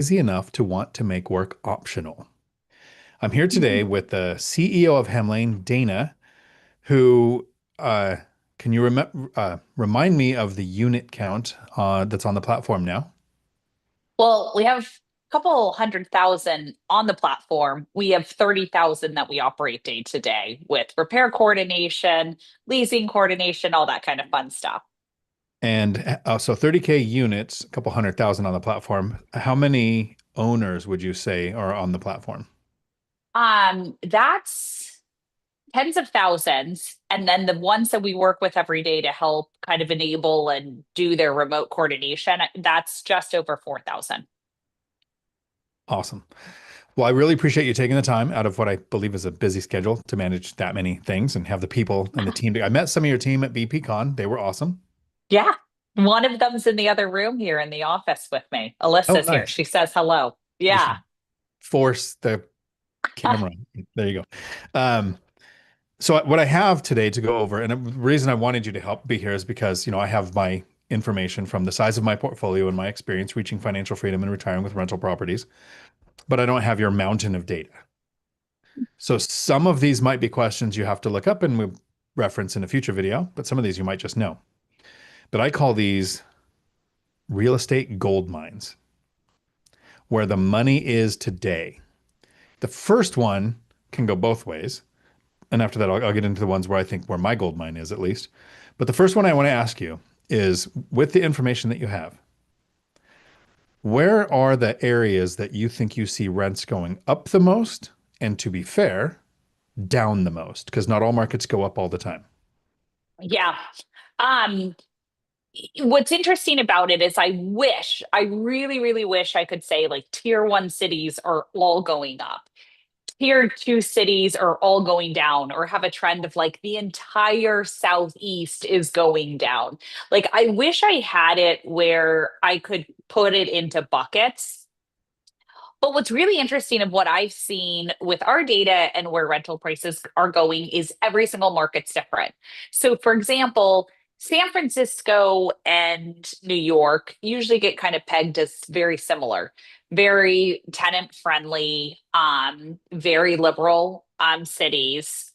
Easy enough to want to make work optional. I'm here today with the CEO of Hemlane, Dana, who can you remind me of the unit count that's on the platform now? Well, we have a couple 100,000 on the platform. We have 30,000 that we operate day to day with repair coordination, leasing coordination, all that kind of fun stuff. And so 30K units, a couple 100,000 on the platform. How many owners would you say are on the platform? That's tens of thousands. And then the ones that we work with every day to help kind of enable and do their remote coordination, that's just over 4,000. Awesome. Well, I really appreciate you taking the time out of what I believe is a busy schedule to manage that many things and have the people and the team. I met some of your team at BPCon. They were awesome. Yeah. One of them's in the other room here in the office with me. Oh, Alyssa's here. nice. She says hello. Just Yeah. force the camera. There you go. So what I have today to go over, and the reason I wanted you to help be here is because, I have my information from the size of my portfolio and my experience reaching financial freedom and retiring with rental properties, but I don't have your mountain of data. So some of these might be questions you have to look up and we reference in a future video, but some of these you might just know. But I call these real estate gold mines, where the money is today. The first one can go both ways. And after that, I'll get into the ones where I think where my gold mine is, at least. But the first one I want to ask you is, with the information that you have, where are the areas that you think you see rents going up the most? And to be fair, down the most, because not all markets go up all the time. Yeah. Um, what's interesting about it is I really, really wish I could say like tier one cities are all going up. Tier two cities are all going down or have a trend of like the entire Southeast is going down. Like I wish I had it where I could put it into buckets. But what's really interesting of what I've seen with our data and where rental prices are going is every single market's different. So, for example, San Francisco and New York usually get kind of pegged as very similar, very tenant friendly, very liberal cities,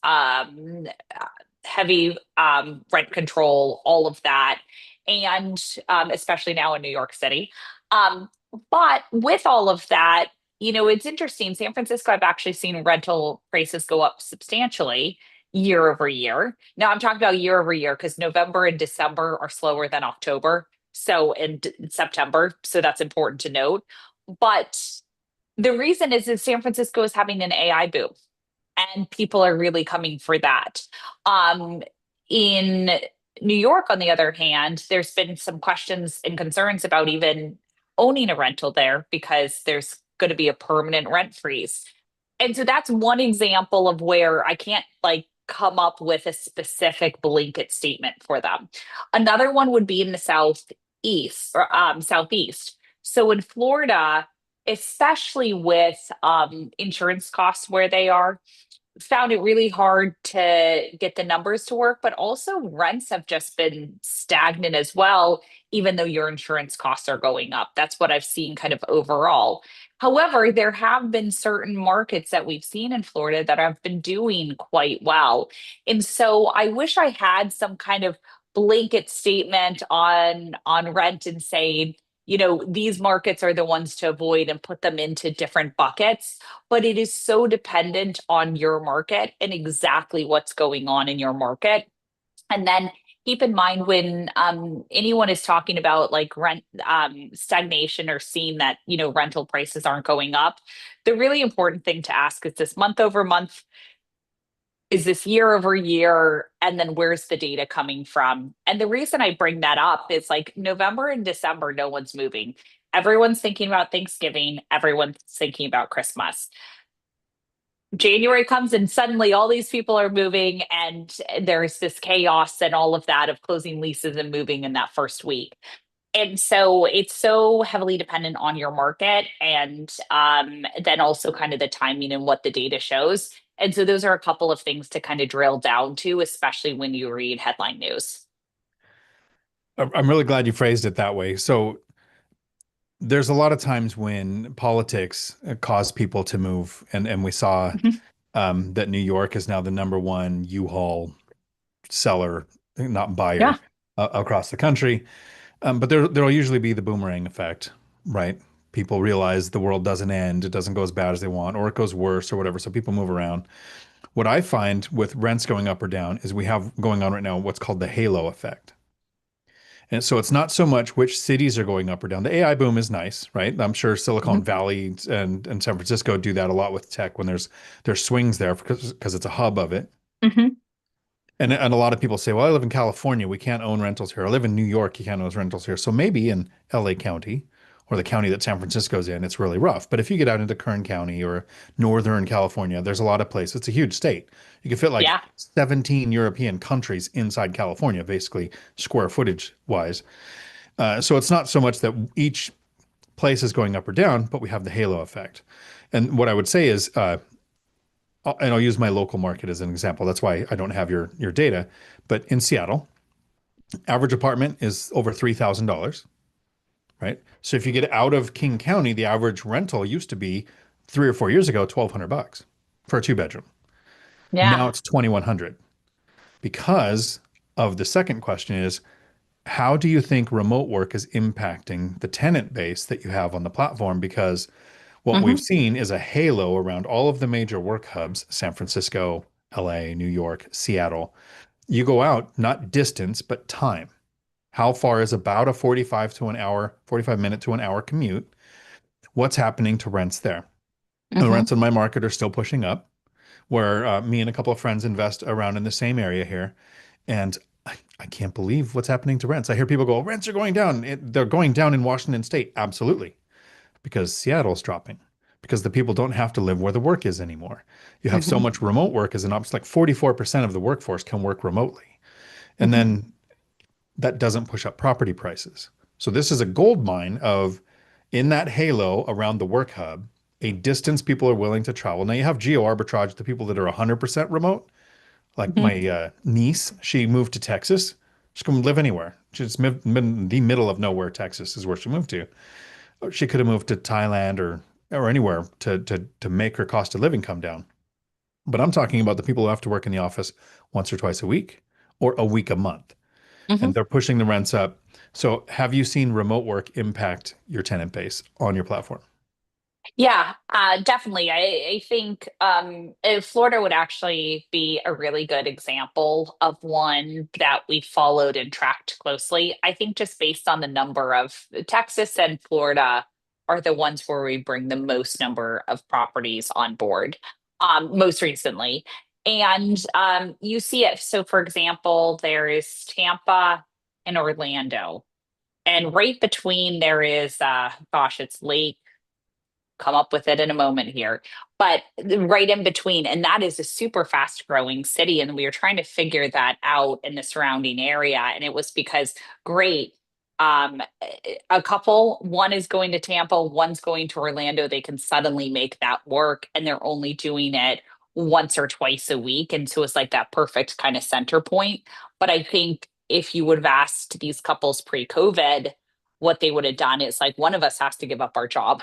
heavy rent control, all of that. And especially now in New York City. But with all of that, it's interesting. San Francisco, I've actually seen rental prices go up substantially year over year. Now I'm talking about year over year because November and December are slower than October. So in September. So that's important to note. But the reason is San Francisco is having an AI boom and people are really coming for that. In New York, on the other hand, there's been some questions and concerns about even owning a rental there because there's going to be a permanent rent freeze. And so that's one example of where I can't like come up with a specific blanket statement for them. Another one would be in the southeast or southeast. So in Florida, especially with insurance costs where they are, found it really hard to get the numbers to work, but also rents have just been stagnant as well, even though your insurance costs are going up. That's what I've seen kind of overall. However, there have been certain markets that we've seen in Florida that have been doing quite well. And so I wish I had some kind of blanket statement on rent and saying, these markets are the ones to avoid and put them into different buckets, but it is so dependent on your market and exactly what's going on in your market. And then keep in mind when anyone is talking about like rent stagnation or seeing that, rental prices aren't going up, the really important thing to ask is this month over month, is this year over year, and then where's the data coming from? And the reason I bring that up is like November and December, no one's moving. Everyone's thinking about Thanksgiving, everyone's thinking about Christmas. January comes and suddenly all these people are moving and there's this chaos and all of that of closing leases and moving in that first week. And so it's so heavily dependent on your market and then also kind of the timing and what the data shows. And so those are a couple of things to kind of drill down to, especially when you read headline news. I'm really glad you phrased it that way. So there's a lot of times when politics cause people to move, and we saw Mhm. that New York is now the number one U-Haul seller, not buyer, Yeah. across the country. But there'll usually be the boomerang effect, right? People realize the world doesn't end, it doesn't go as bad as they want, or it goes worse or whatever. So people move around. What I find with rents going up or down is we have going on right now what's called the halo effect. And so it's not so much which cities are going up or down. The AI boom is nice, right? I'm sure Silicon Mhm. Valley and San Francisco do that a lot with tech when there's swings there because it's a hub of it. Mhm. And a lot of people say, well, I live in California, we can't own rentals here. I live in New York, you can't own rentals here. So maybe in LA County or the county that San Francisco's in, it's really rough. But if you get out into Kern County or Northern California, there's a lot of places. It's a huge state. You can fit like Yeah. 17 European countries inside California, basically square footage wise. So it's not so much that each place is going up or down, but we have the halo effect. And what I would say is, and I'll use my local market as an example. That's why I don't have your data. But in Seattle, average apartment is over $3,000, right? So if you get out of King County, the average rental used to be 3 or 4 years ago, $1,200 for a two bedroom. Yeah. Now it's 2,100 because of the second question is how do you think remote work is impacting the tenant base that you have on the platform? Because what we've Mhm. seen is a halo around all of the major work hubs, San Francisco, LA, New York, Seattle. You go out, not distance, but time. How far is about a 45 to an hour, 45 minute to an hour commute? What's happening to rents there? The rents Mhm. in my market are still pushing up, where me and a couple of friends invest around in the same area here. And I can't believe what's happening to rents. I hear people go, rents are going down. They're going down in Washington State. Absolutely. Because Seattle's dropping, because the people don't have to live where the work is anymore. You have so Mhm. much remote work as an option, like 44% of the workforce can work remotely. And Mhm. then that doesn't push up property prices. So this is a gold mine of in that halo around the work hub, a distance people are willing to travel. Now you have geo arbitrage, the people that are 100% remote, like Mhm. my niece, she moved to Texas. She can live anywhere. She's in the middle of nowhere. Texas is where she moved to. She could have moved to Thailand or anywhere to make her cost of living come down. But I'm talking about the people who have to work in the office once or twice a week or a week a month, and Mhm. they're pushing the rents up. So have you seen remote work impact your tenant base on your platform? Yeah, definitely. I think Florida would actually be a really good example of one that we followed and tracked closely. I think just based on the number of Texas and Florida are the ones where we bring the most number of properties on board, most recently. And you see it. So, for example, there is Tampa and Orlando. And right between there is, gosh, it's Lake come up with it in a moment here, but right in between. And that is a super fast growing city. And we were trying to figure that out in the surrounding area. And it was because, great, a couple, one is going to Tampa, one's going to Orlando. They can suddenly make that work. And they're only doing it once or twice a week. And so it's like that perfect kind of center point. But I think if you would have asked these couples pre COVID, what they would have done is like one of us has to give up our job.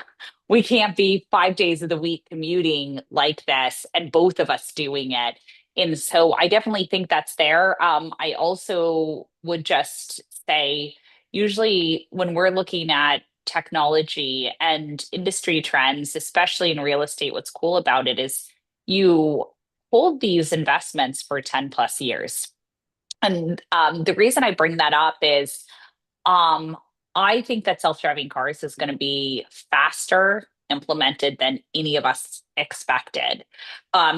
We can't be 5 days of the week commuting like this and both of us doing it. And so I definitely think that's there. I also would just say, usually when we're looking at technology and industry trends, especially in real estate, what's cool about it is you hold these investments for 10 plus years. And the reason I bring that up is um, I think that self-driving cars is going to be faster implemented than any of us expected.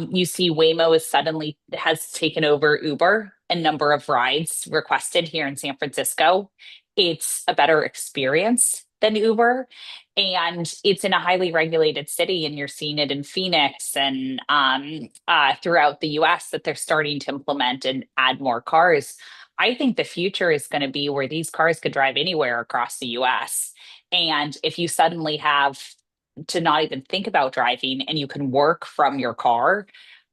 You see, Waymo is suddenly has taken over Uber, a number of rides requested here in San Francisco. It's a better experience than Uber, and it's in a highly regulated city, and you're seeing it in Phoenix and throughout the U.S. that they're starting to implement and add more cars. I think the future is going to be where these cars could drive anywhere across the US. And if you suddenly have to not even think about driving and you can work from your car,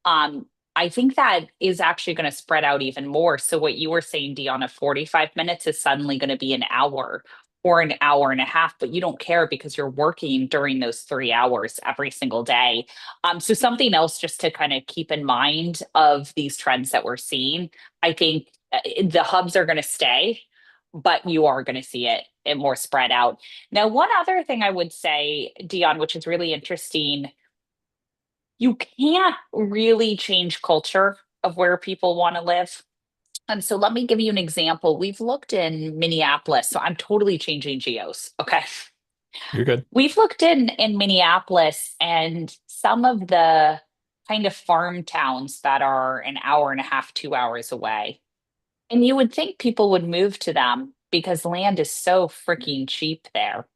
I think that is actually going to spread out even more. So, what you were saying, Dion, of 45 minutes is suddenly going to be an hour. or an hour and a half, but you don't care because you're working during those 3 hours every single day. So something else just to kind of keep in mind of these trends that we're seeing, I think the hubs are going to stay, but you are going to see it more spread out. Now, one other thing I would say, Dion, which is really interesting, you can't really change culture of where people want to live. So let me give you an example. We've looked in Minneapolis, so I'm totally changing geos. Okay. You're good. We've looked in Minneapolis and some of the kind of farm towns that are an hour and a half, 2 hours away. And you would think people would move to them because land is so freaking cheap there.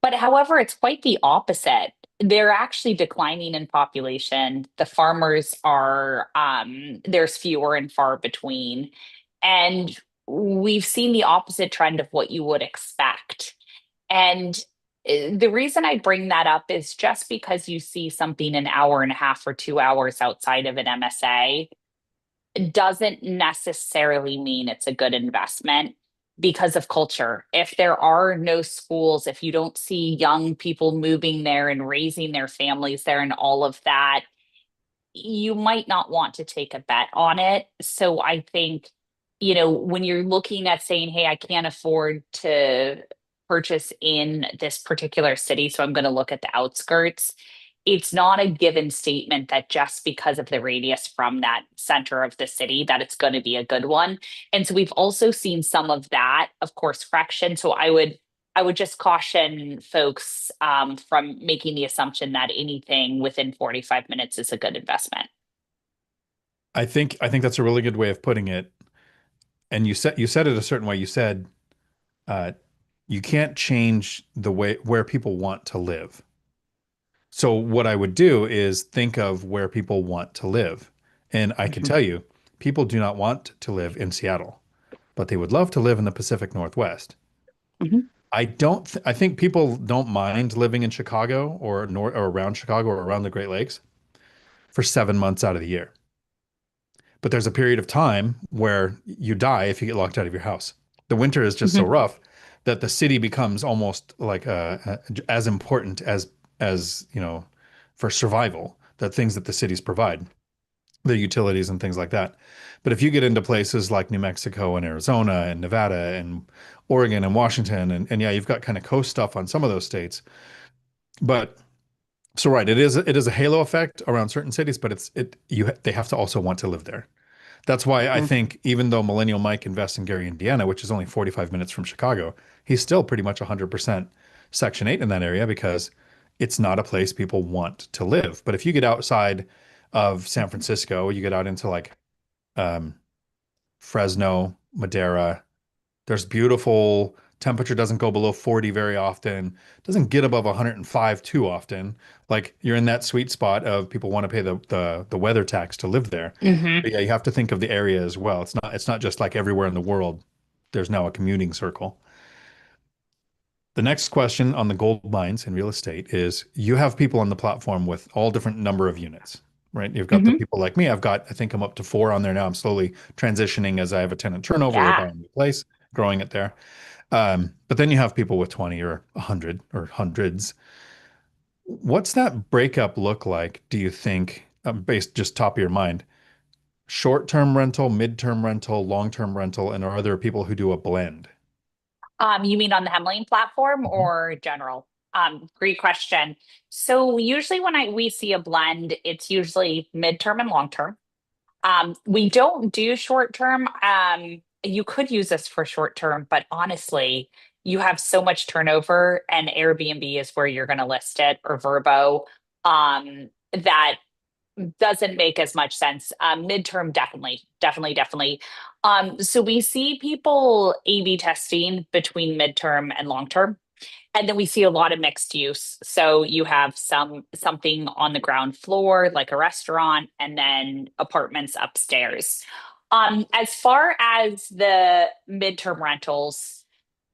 But however, it's quite the opposite. They're actually declining in population. The farmers are, there's fewer and far between. And we've seen the opposite trend of what you would expect. And the reason I bring that up is just because you see something an hour and a half or 2 hours outside of an MSA doesn't necessarily mean it's a good investment because of culture. If there are no schools, if you don't see young people moving there and raising their families there and all of that, you might not want to take a bet on it. So I think, when you're looking at saying, hey, I can't afford to purchase in this particular city, so I'm going to look at the outskirts, it's not a given statement that just because of the radius from that center of the city that it's going to be a good one. And so we've also seen some of that, of course, correction. So I would just caution folks from making the assumption that anything within 45 minutes is a good investment. I think that's a really good way of putting it. And you said it a certain way. You said uh, you can't change the way where people want to live. So what I would do is think of where people want to live. And I can Mhm. tell you, people do not want to live in Seattle, but they would love to live in the Pacific Northwest. Mhm. I think people don't mind living in Chicago or around Chicago or around the Great Lakes for 7 months out of the year. But there's a period of time where you die if you get locked out of your house. The winter is just so Mhm. rough that the city becomes almost like as important as for survival, the things that the cities provide, the utilities and things like that. But if you get into places like New Mexico and Arizona and Nevada and Oregon and Washington and yeah, you've got kind of coast stuff on some of those states. But so right, it is a halo effect around certain cities, but they have to also want to live there. That's why I Mhm. think even though Millennial Mike invests in Gary, Indiana, which is only 45 minutes from Chicago, he's still pretty much 100% Section 8 in that area because it's not a place people want to live. But if you get outside of San Francisco, you get out into like um, Fresno, Madera, there's beautiful temperature doesn't go below 40 very often, doesn't get above 105 too often. Like you're in that sweet spot of people want to pay the weather tax to live there. Mhm. But yeah, you have to think of the area as well. It's not just like everywhere in the world there's now a commuting circle. The next question on the gold mines in real estate is you have people on the platform with all different number of units, right? You've got the Mhm. people like me. I think I'm up to 4 on there now. I'm slowly transitioning as I have a tenant turnover or Yeah. buy a new place, growing it there. But then you have people with 20 or 100 or hundreds. What's that breakup look like, do you think, based just top of your mind? Short-term rental, mid-term rental, long-term rental, and are there people who do a blend? You mean on the Hemlane platform Mhm. or general? Great question. So usually when we see a blend, it's usually midterm and long term. We don't do short term. You could use this for short term, but honestly, you have so much turnover, and Airbnb is where you're going to list it or Verbo. That doesn't make as much sense. Midterm, definitely, definitely, definitely. So we see people A/B testing between midterm and long term. And then we see a lot of mixed use. So you have something on the ground floor, like a restaurant, and then apartments upstairs. As far as the midterm rentals,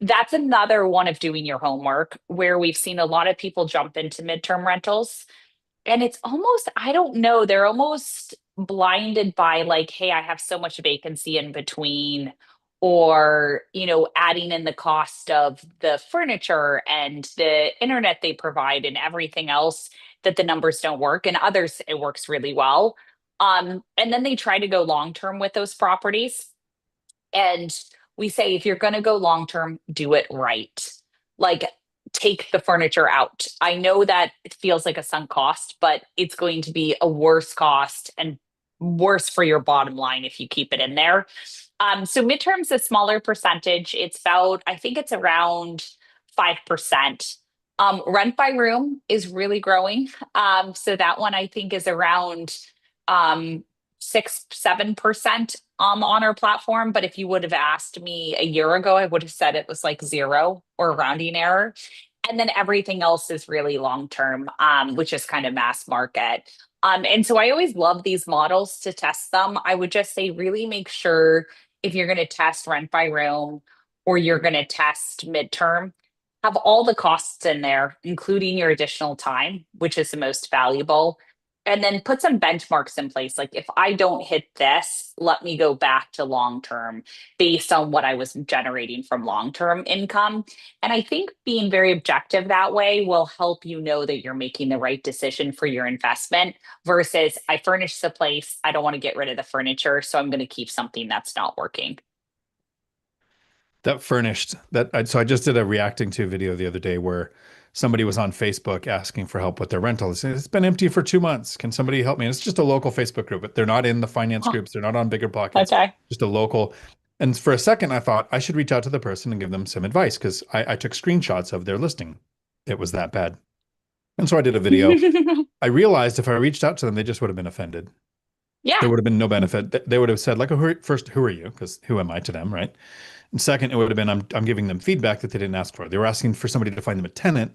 that's another one of doing your homework where we've seen a lot of people jump into midterm rentals. And it's almost, I don't know, they're almost blinded by like, hey, I have so much vacancy in between, or, adding in the cost of the furniture and the internet they provide and everything else, that the numbers don't work. And others, it works really well. And then they try to go long term with those properties. And we say, if you're going to go long term, do it right. Like, take the furniture out. I know that it feels like a sunk cost, but it's going to be a worse cost and worse for your bottom line if you keep it in there. So midterm's a smaller percentage. It's about, I think it's around 5%. Rent by room is really growing. So that one I think is around um 6-7% on our platform. But if you would have asked me a year ago, I would have said it was like zero or a rounding error. And then everything else is really long term, which is kind of mass market. And so I always love these models to test them. I would just say really make sure, if you're going to test rent by room or you're going to test midterm, have all the costs in there, including your additional time, which is the most valuable. And then put some benchmarks in place. Like, if I don't hit this, let me go back to long term based on what I was generating from long term income. And I think being very objective that way will help you know that you're making the right decision for your investment versus, I furnished the place, I don't want to get rid of the furniture, so I'm going to keep something that's not working. That furnished that so I just did a reacting to video the other day where somebody was on Facebook asking for help with their rental. It's been empty for 2 months. Can somebody help me? And it's just a local Facebook group, but they're not in the finance Huh, groups. They're not on BiggerPockets, okay. just a local. And for a second, I thought I should reach out to the person and give them some advice because I took screenshots of their listing. It was that bad. And so I did a video. I realized if I reached out to them, they just would have been offended. There Yeah. would have been no benefit. They would have said, like, first, who are you? Because who am I to them, right? And second, it would have been I'm giving them feedback that they didn't ask for. They were asking for somebody to find them a tenant.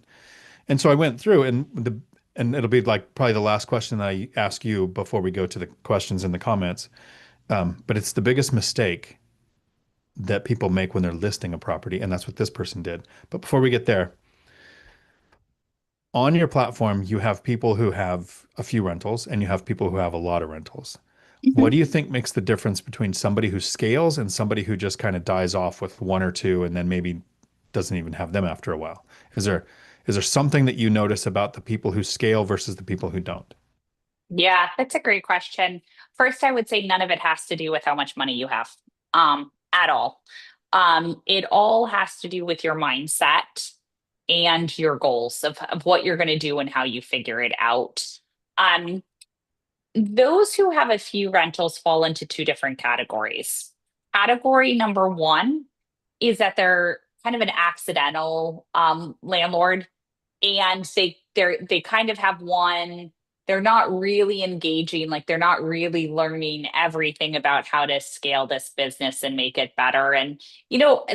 And so I went through and it'll be like probably the last question that I ask you before we go to the questions in the comments. But it's the biggest mistake that people make when they're listing a property, and that's what this person did. But before we get there, on your platform, you have people who have a few rentals and you have people who have a lot of rentals. What do you think makes the difference between somebody who scales and somebody who just kind of dies off with one or two and then maybe doesn't even have them after a while? Is there is there something that you notice about the people who scale versus the people who don't? Yeah, that's a great question. First, I would say none of it has to do with how much money you have, at all. It all has to do with your mindset and your goals of what you're going to do and how you figure it out. Um, those who have a few rentals fall into two different categories. Category number one is that they're kind of an accidental landlord, and they kind of have one. They're not really engaging, like they're not really learning everything about how to scale this business and make it better. And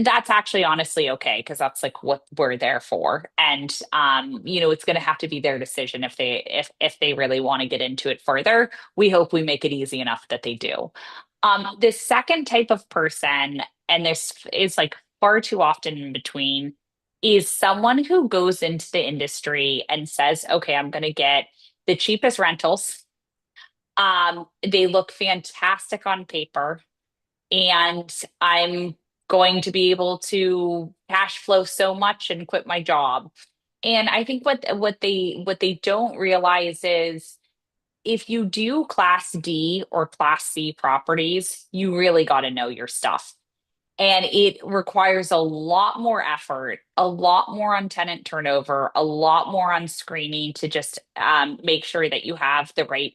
that's actually honestly okay, because that's like what we're there for. And it's going to have to be their decision if they really want to get into it further. We hope we make it easy enough that they do. The second type of person, and this is like far too often in between, is someone who goes into the industry and says, okay, I'm going to get the cheapest rentals. They look fantastic on paper, and I'm going to be able to cash flow so much and quit my job. And I think what they don't realize is, if you do class D or class C properties, you really got to know your stuff. And it requires a lot more effort, a lot more on tenant turnover, a lot more on screening to just make sure that you have the right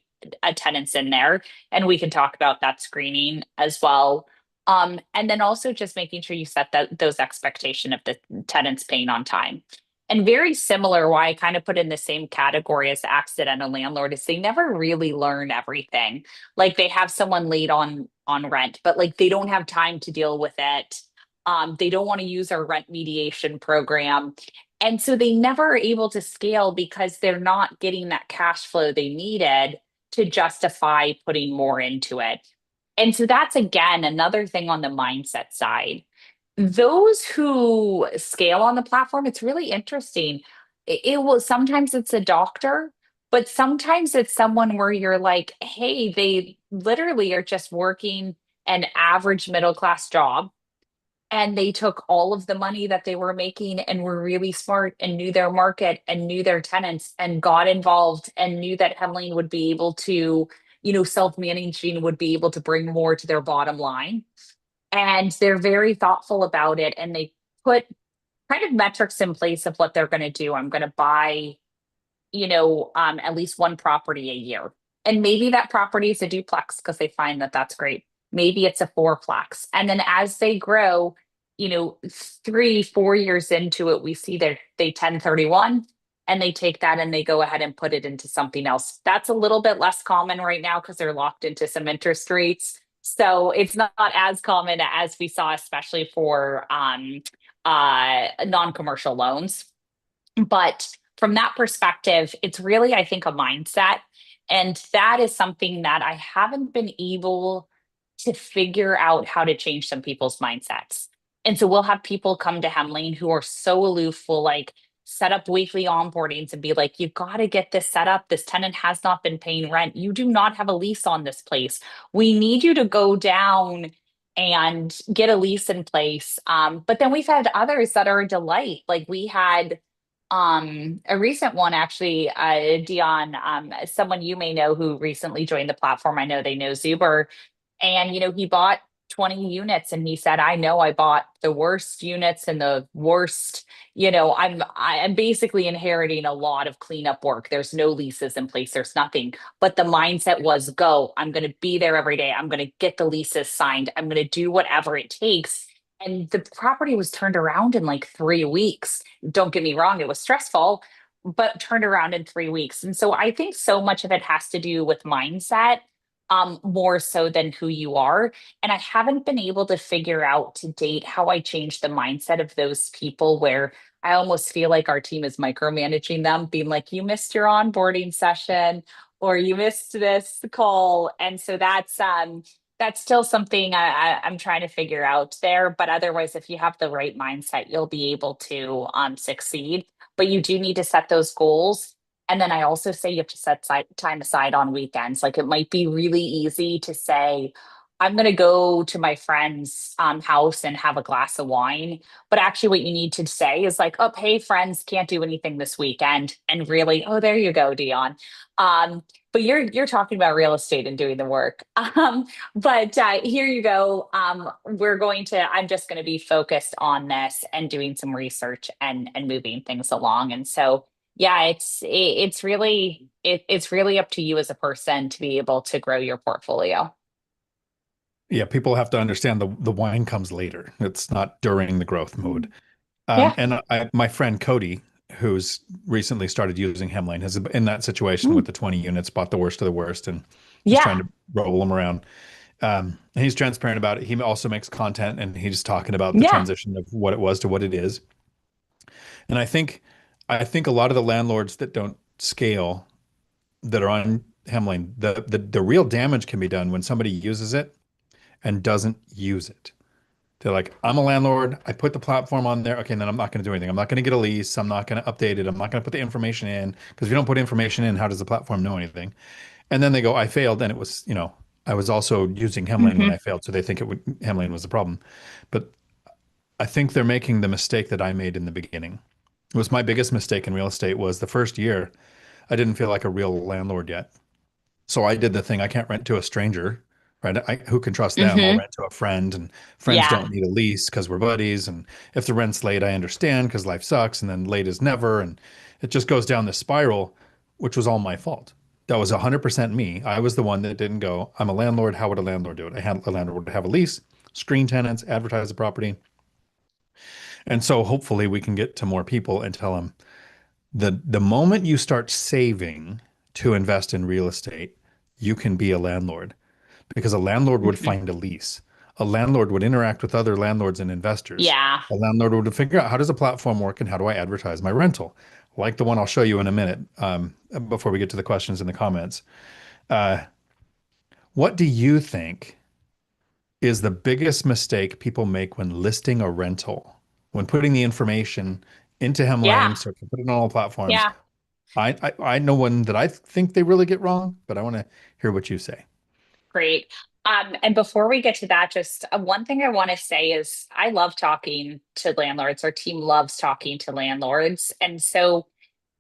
tenants in there. And we can talk about that screening as well. And then also just making sure you set those expectation of the tenants paying on time. And very similar, why I kind of put in the same category as the accidental landlord, is they never really learn everything. Like, they have someone late on rent, but like they don't have time to deal with it. They don't want to use our rent mediation program. And so they never are able to scale because they're not getting that cash flow they needed to justify putting more into it. And so that's again another thing on the mindset side. Those who scale on the platform, it's really interesting. It will sometimes it's a doctor, but sometimes it's someone where you're like, hey, they literally are just working an average middle class job. And they took all of the money that they were making and were really smart and knew their market and knew their tenants and got involved and knew that Hemlane would be able to, self-managing would be able to bring more to their bottom line. And they're very thoughtful about it. And they put kind of metrics in place of what they're going to do. I'm going to buy, at least one property a year. And maybe that property is a duplex because they find that that's great. Maybe it's a fourplex. And then as they grow, 3, 4 years into it, we see they 1031 and they take that and they go ahead and put it into something else. That's a little bit less common right now because they're locked into some interest rates. So it's not as common as we saw, especially for non-commercial loans. But from that perspective, it's really, I think, a mindset. And that is something that I haven't been able to figure out how to change some people's mindsets. And so we'll have people come to Hemlane who are so aloof, will like set up weekly onboardings and be like, you got to get this set up. This tenant has not been paying rent. You do not have a lease on this place. We need you to go down and get a lease in place. But then we've had others that are a delight. Like we had a recent one actually, Dion, someone you may know who recently joined the platform. I know they know Zuber. And, he bought 20 units and he said, I know I bought the worst units and the worst, I'm basically inheriting a lot of cleanup work. There's no leases in place. There's nothing. But the mindset was go. I'm going to be there every day. I'm going to get the leases signed. I'm going to do whatever it takes. And the property was turned around in like 3 weeks. Don't get me wrong, it was stressful, but turned around in 3 weeks. And so I think so much of it has to do with mindset, more so than who you are. And I haven't been able to figure out to date how I change the mindset of those people where I almost feel like our team is micromanaging them, being like, you missed your onboarding session or you missed this call. And so that's still something I'm trying to figure out there. But otherwise, if you have the right mindset, you'll be able to succeed. But you do need to set those goals. And then I also say you have to set time aside on weekends. Like it might be really easy to say, I'm going to go to my friend's house and have a glass of wine. But actually, what you need to say is like, oh, hey, friends, can't do anything this weekend. And really, oh, there you go, Dion. But you're talking about real estate and doing the work. But here you go. I'm just going to be focused on this and doing some research and moving things along. And so yeah, it's really up to you as a person to be able to grow your portfolio. Yeah, people have to understand the wine comes later. It's not during the growth mode. Yeah. My friend Cody, who's recently started using Hemlane, has in that situation Mm. with the 20 units, bought the worst of the worst, and is trying Yeah. to roll them around. And he's transparent about it. He also makes content, and he's talking about the Yeah. transition of what it was to what it is. And I think a lot of the landlords that don't scale that are on Hemlane, the real damage can be done when somebody uses it and doesn't use it. They're like, I'm a landlord. I put the platform on there. Okay, and then I'm not going to do anything. I'm not going to get a lease. I'm not going to update it. I'm not going to put the information in because if you don't put information in, how does the platform know anything? And then they go, I failed, and it was, I was also using Hemlane when Hmm. I failed, so they think Hemlane was the problem. But I think they're making the mistake that I made in the beginning. It was my biggest mistake in real estate was the first year, I didn't feel like a real landlord yet. So I did the thing. I can't rent to a stranger, right? Who can trust them? I'll Hmm. rent to a friend, and friends Yeah. don't need a lease because we're buddies. And if the rent's late, I understand because life sucks. And then late is never. And it just goes down this spiral, which was all my fault. That was 100% me. I was the one that didn't go, I'm a landlord. How would a landlord do it? A landlord would have a lease, screen tenants, advertise the property. And so hopefully we can get to more people and tell them the moment you start saving to invest in real estate, you can be a landlord because a landlord would Hmm. find a lease. A landlord would interact with other landlords and investors. Yeah. A landlord would figure out how does a platform work and how do I advertise my rental, like the one I'll show you in a minute before we get to the questions in the comments. Uh, what do you think is the biggest mistake people make when listing a rental, when putting the information into Yeah. Hemlane, so to put it on all platforms? Yeah. I know one that I think they really get wrong, but I want to hear what you say. Great. And before we get to that, just one thing I want to say is I love talking to landlords. Our team loves talking to landlords. And so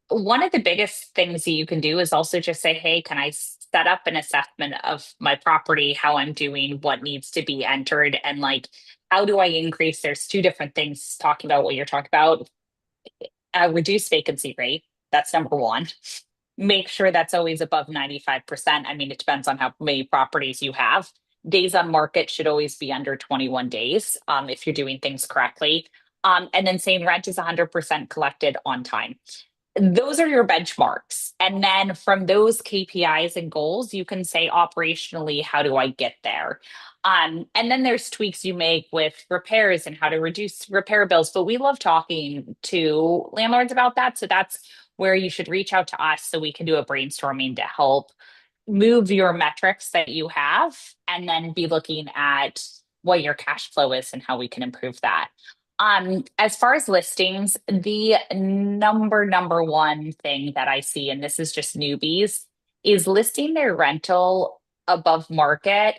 one of the biggest things that you can do is also just say, hey, can I set up an assessment of my property, how I'm doing, what needs to be entered, and like, how do I increase? There's two different things talking about what you're talking about. Reduce vacancy rate. That's number one. Make sure that's always above 95%. I mean, it depends on how many properties you have. Days on market should always be under 21 days if you're doing things correctly. And then saying rent is 100% collected on time. Those are your benchmarks. And then from those KPIs and goals, you can say operationally, how do I get there? And then there's tweaks you make with repairs and how to reduce repair bills. But we love talking to landlords about that. So that's where you should reach out to us so we can do a brainstorming to help move your metrics that you have and then be looking at what your cash flow is and how we can improve that. As far as listings, the number one thing that I see, and this is just newbies, is listing their rental above market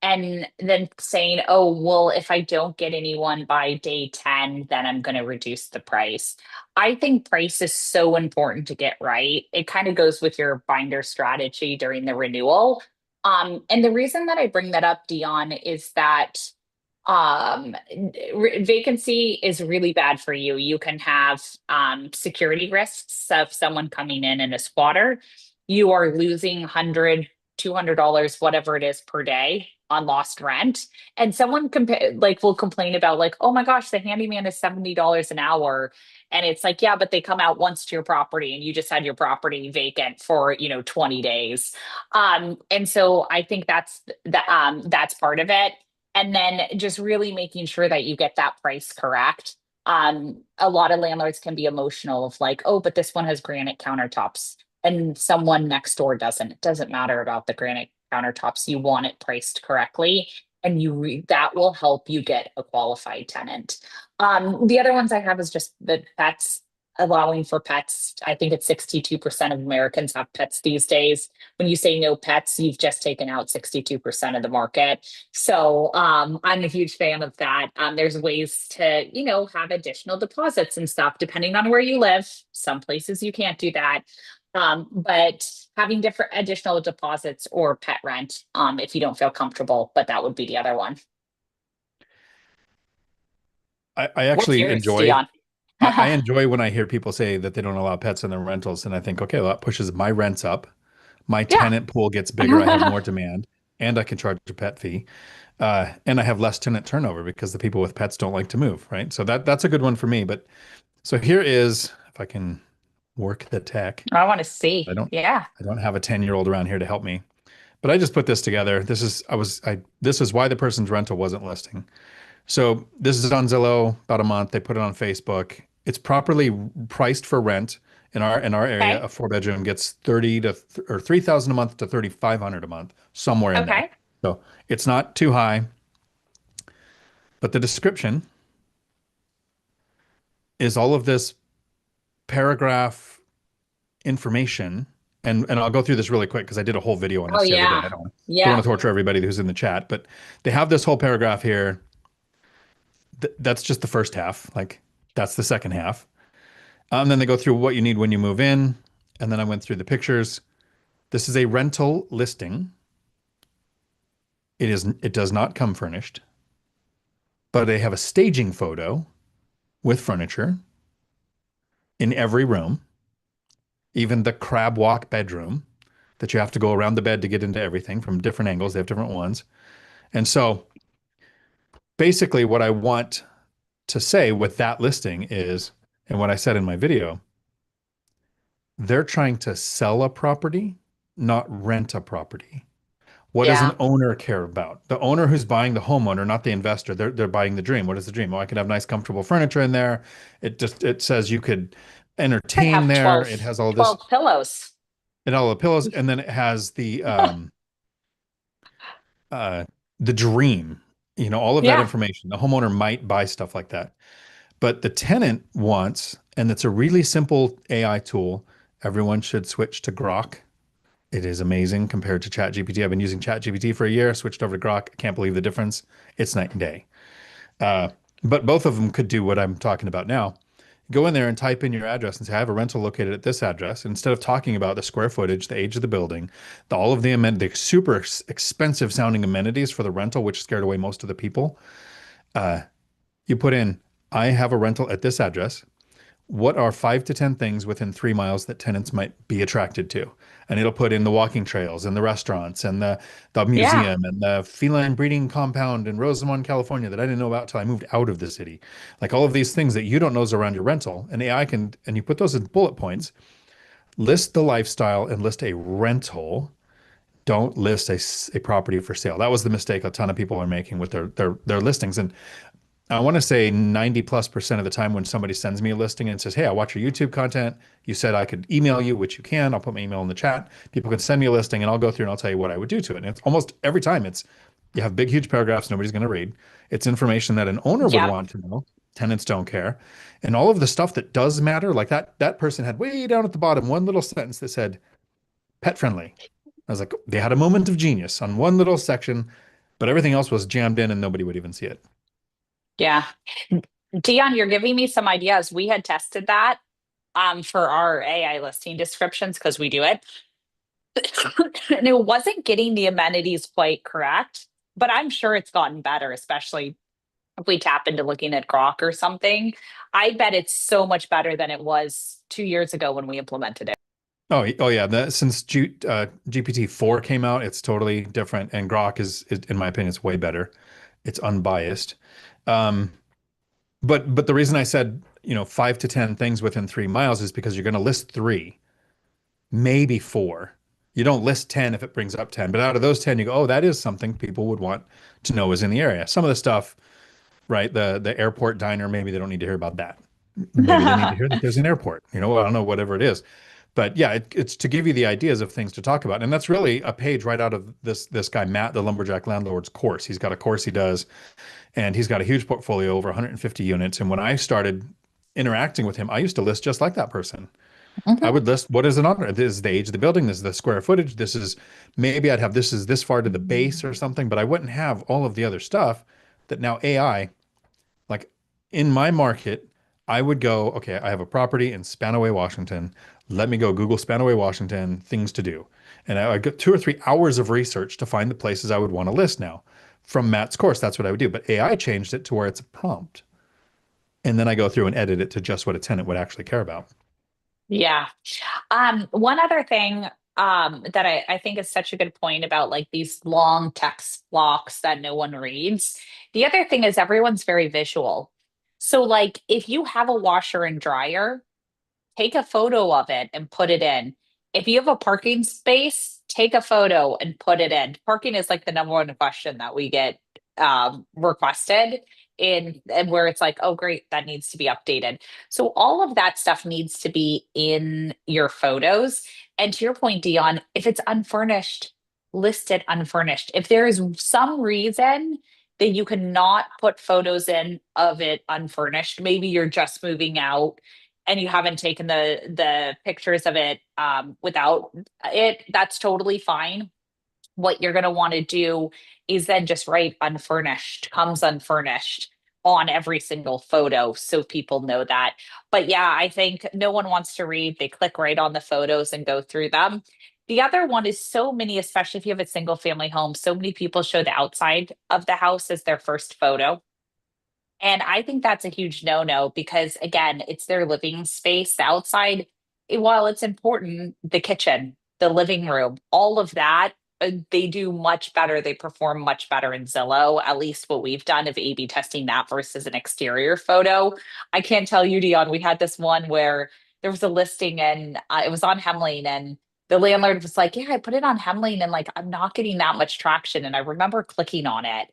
and then saying, oh, well, if I don't get anyone by day 10, then I'm going to reduce the price. I think price is so important to get right. It kind of goes with your binder strategy during the renewal. And the reason that I bring that up, Dion, is that vacancy is really bad for you. You can have security risks of someone coming in and a squatter. You are losing 100, $200, whatever it is per day on lost rent. And someone will complain about like, oh my gosh, the handyman is $70 an hour. And it's like, yeah, but they come out once to your property and you just had your property vacant for, 20 days. And so I think that's part of it. And then just really making sure that you get that price correct. A lot of landlords can be emotional of like, oh, but this one has granite countertops and someone next door doesn't. It doesn't matter about the granite countertops. You want it priced correctly, and that will help you get a qualified tenant. The other ones I have is just the pets, allowing for pets. I think it's 62% of Americans have pets these days. When you say no pets, you've just taken out 62% of the market. So I'm a huge fan of that. There's ways to, have additional deposits and stuff depending on where you live. Some places you can't do that. But having different additional deposits or pet rent, if you don't feel comfortable, but that would be the other one. I What's actually yours, enjoy Dion? I enjoy when I hear people say that they don't allow pets in their rentals, and I think, okay, well, that pushes my rents up. My Yeah. tenant pool gets bigger. I have more demand, and I can charge a pet fee, and I have less tenant turnover because the people with pets don't like to move, right? So that's a good one for me. But so here is, if I can work the tech. I want to see. I don't Yeah. I don't have a 10-year-old around here to help me, but I just put this together. This is why the person's rental wasn't listing. So this is on Zillow about a month. They put it on Facebook. It's properly priced for rent in our area. Okay. A four bedroom gets 30 to or 3,000 a month to 3,500 a month, somewhere in there. Okay. So it's not too high, but the description is all of this paragraph information. And I'll go through this really quick because I did a whole video on Oh this the other day. yeah. Don't Yeah. want to torture everybody who's in the chat, but they have this whole paragraph here. That's just the first half. Like that's the second half. Then they go through what you need when you move in. And then I went through the pictures. This is a rental listing. It does not come furnished, but they have a staging photo with furniture in every room, even the crab walk bedroom that you have to go around the bed to get into everything from different angles. They have different ones. And so basically what I want to say with that listing is, and what I said in my video, they're trying to sell a property, not rent a property. What does an Yeah. owner care about? The owner who's buying the homeowner, not the investor. They're buying the dream. What is the dream? Oh, I could have nice, comfortable furniture in there. It says you could Could entertain have there. 12, It has all this 12 pillows. and all the pillows, and then it has uh the dream. All of that Yeah. information. The homeowner might buy stuff like that. But the tenant wants, and it's a really simple AI tool. Everyone should switch to Grok. It is amazing compared to ChatGPT. I've been using ChatGPT for a year, switched over to Grok. I can't believe the difference. It's night and day. Uh, but both of them could do what I'm talking about now. Go in there and type in your address and say, I have a rental located at this address. Instead of talking about the square footage, the age of the building, all of the super expensive sounding amenities for the rental, which scared away most of the people, uh, you put in, I have a rental at this address. What are 5 to 10 things within 3 miles that tenants might be attracted to? And it'll put in the walking trails and the restaurants and the Yeah. museum and the feline breeding compound in Rosamond, California that I didn't know about till I moved out of the city. Like all of these things that you don't know is around your rental. And AI can, and you put those in bullet points, list the lifestyle and list a rental. Don't list a property for sale. That was the mistake a ton of people are making with their listings. And I want to say 90+% of the time when somebody sends me a listing and says, hey, I watch your YouTube content. You said I could email you, which you can. I'll put my email in the chat. People can send me a listing and I'll go through and I'll tell you what I would do to it. And it's almost every time you have big, huge paragraphs nobody's going to read. It's information that an owner would Yep. want to know. Tenants don't care. And all of the stuff that does matter, like that person had way down at the bottom one little sentence that said pet friendly. I was like, they had a moment of genius on one little section, but everything else was jammed in and nobody would even see it. Yeah. Dion, you're giving me some ideas. We had tested that for our AI listing descriptions because we do it. And it wasn't getting the amenities quite correct, but I'm sure it's gotten better, especially if we tap into looking at Grok or something. I bet it's so much better than it was 2 years ago when we implemented it. Oh yeah. Since GPT-4 came out, it's totally different, and Grok is, in my opinion, it's way better. It's unbiased. Um, but the reason I said 5 to 10 things within 3 miles is because you're going to list three, maybe four. You don't list 10 if it brings up 10, but out of those 10, you go, oh, that is something people would want to know is in the area. Some of the stuff, right? The airport diner, maybe they don't need to hear about that. Maybe they need to hear that there's an airport. I don't know, whatever it is. But yeah, it's to give you the ideas of things to talk about. And that's really a page right out of this guy, Matt, the lumberjack landlord's course. He's got a course he does, and he's got a huge portfolio, over 150 units. And when I started interacting with him, I used to list just like that person. I Mhm. would list what is an honor. This is the age of the building. This is the square footage. This is maybe I'd have this is this far to the base or something, but I wouldn't have all of the other stuff that now AI, like in my market, I would go, okay, I have a property in Spanaway, Washington. Let me go Google Spanaway, Washington, things to do. And I get 2 or 3 hours of research to find the places I would want to list now. From Matt's course, that's what I would do. But AI changed it to where it's a prompt. And then I go through and edit it to just what a tenant would actually care about. Yeah. One other thing that I think is such a good point about like these long text blocks that no one reads. The other thing is everyone's very visual. So like if you have a washer and dryer, take a photo of it and put it in. If you have a parking space, take a photo and put it in. Parking is like the number one question that we get requested in, and where it's like, oh, great, that needs to be updated. So all of that stuff needs to be in your photos. And to your point, Dion, if it's unfurnished, list it unfurnished. If there is some reason that you cannot put photos in of it unfurnished, maybe you're just moving out and you haven't taken the pictures of it without it, that's totally fine. What you're going to want to do is then just write unfurnished, comes unfurnished on every single photo so people know that. But yeah, I think no one wants to read. They click right on the photos and go through them. The other one is so many, especially if you have a single family home, so many people show the outside of the house as their first photo. And I think that's a huge no-no because again, it's their living space. The outside, while it's important, the kitchen, the living room, all of that, they do much better. They perform much better in Zillow, at least what we've done of A/B testing that versus an exterior photo. I can't tell you, Dion, we had this one where there was a listing and it was on Hemlane and the landlord was like, yeah, I put it on Hemlane and like I'm not getting that much traction. And I remember clicking on it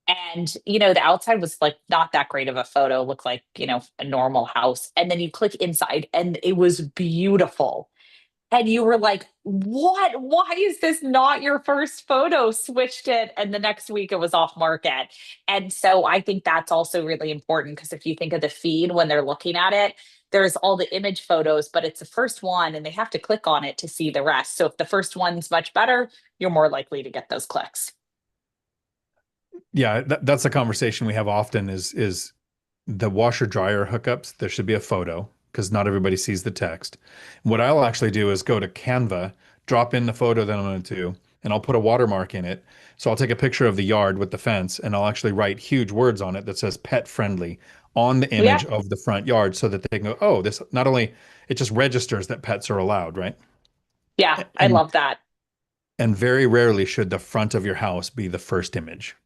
and, the outside was like not that great of a photo, looked like, a normal house. And then you click inside and it was beautiful. And you were like, what? Why is this not your first photo? Switched it. And the next week it was off market. And so I think that's also really important because if you think of the feed when they're looking at it, there's all the image photos, but it's the first one and they have to click on it to see the rest. So if the first one's much better, you're more likely to get those clicks. Yeah, that's a conversation we have often is the washer dryer hookups. There should be a photo because not everybody sees the text. What I'll actually do is go to Canva, drop in the photo that I'm going to do, and I'll put a watermark in it. So I'll take a picture of the yard with the fence and I'll actually write huge words on it that says pet friendly on the Yeah. image of the front yard so that they can go, oh, this not only it just registers that pets are allowed, right? Yeah. I And love that. and very rarely should the front of your house be the first image.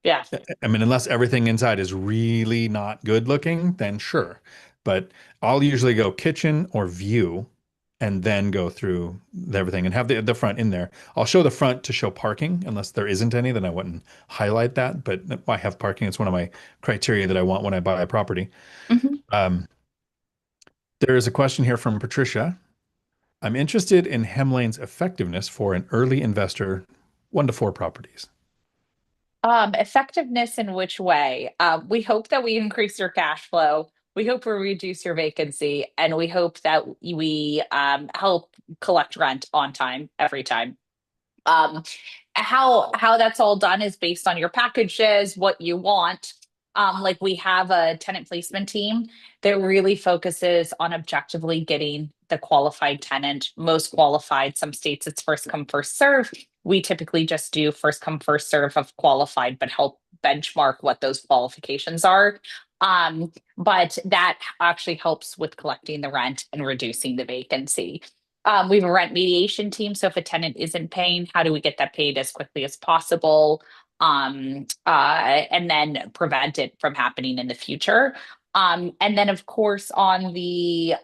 Yeah. I mean, unless everything inside is really not good looking, then sure. But I'll usually go kitchen or view and then go through everything and have the front in there. I'll show the front to show parking, unless there isn't any, then I wouldn't highlight that. But I have parking. It's one of my criteria that I want when I buy a property. Mhm. Um, there is a question here from Patricia. I'm interested in Hemlane's effectiveness for an early investor, 1 to 4 properties. Effectiveness in which way? We hope that we increase your cash flow. We hope we reduce your vacancy, and we hope that we help collect rent on time every time. Um, how that's all done is based on your packages, what you want. Like we have a tenant placement team that really focuses on objectively getting the qualified tenant, most qualified. Some states it's first come, first serve. We typically just do first come, first serve of qualified, but help benchmark what those qualifications are. But that actually helps with collecting the rent and reducing the vacancy. We have a rent mediation team. So if a tenant isn't paying, how do we get that paid as quickly as possible? And then prevent it from happening in the future. And then, of course, on the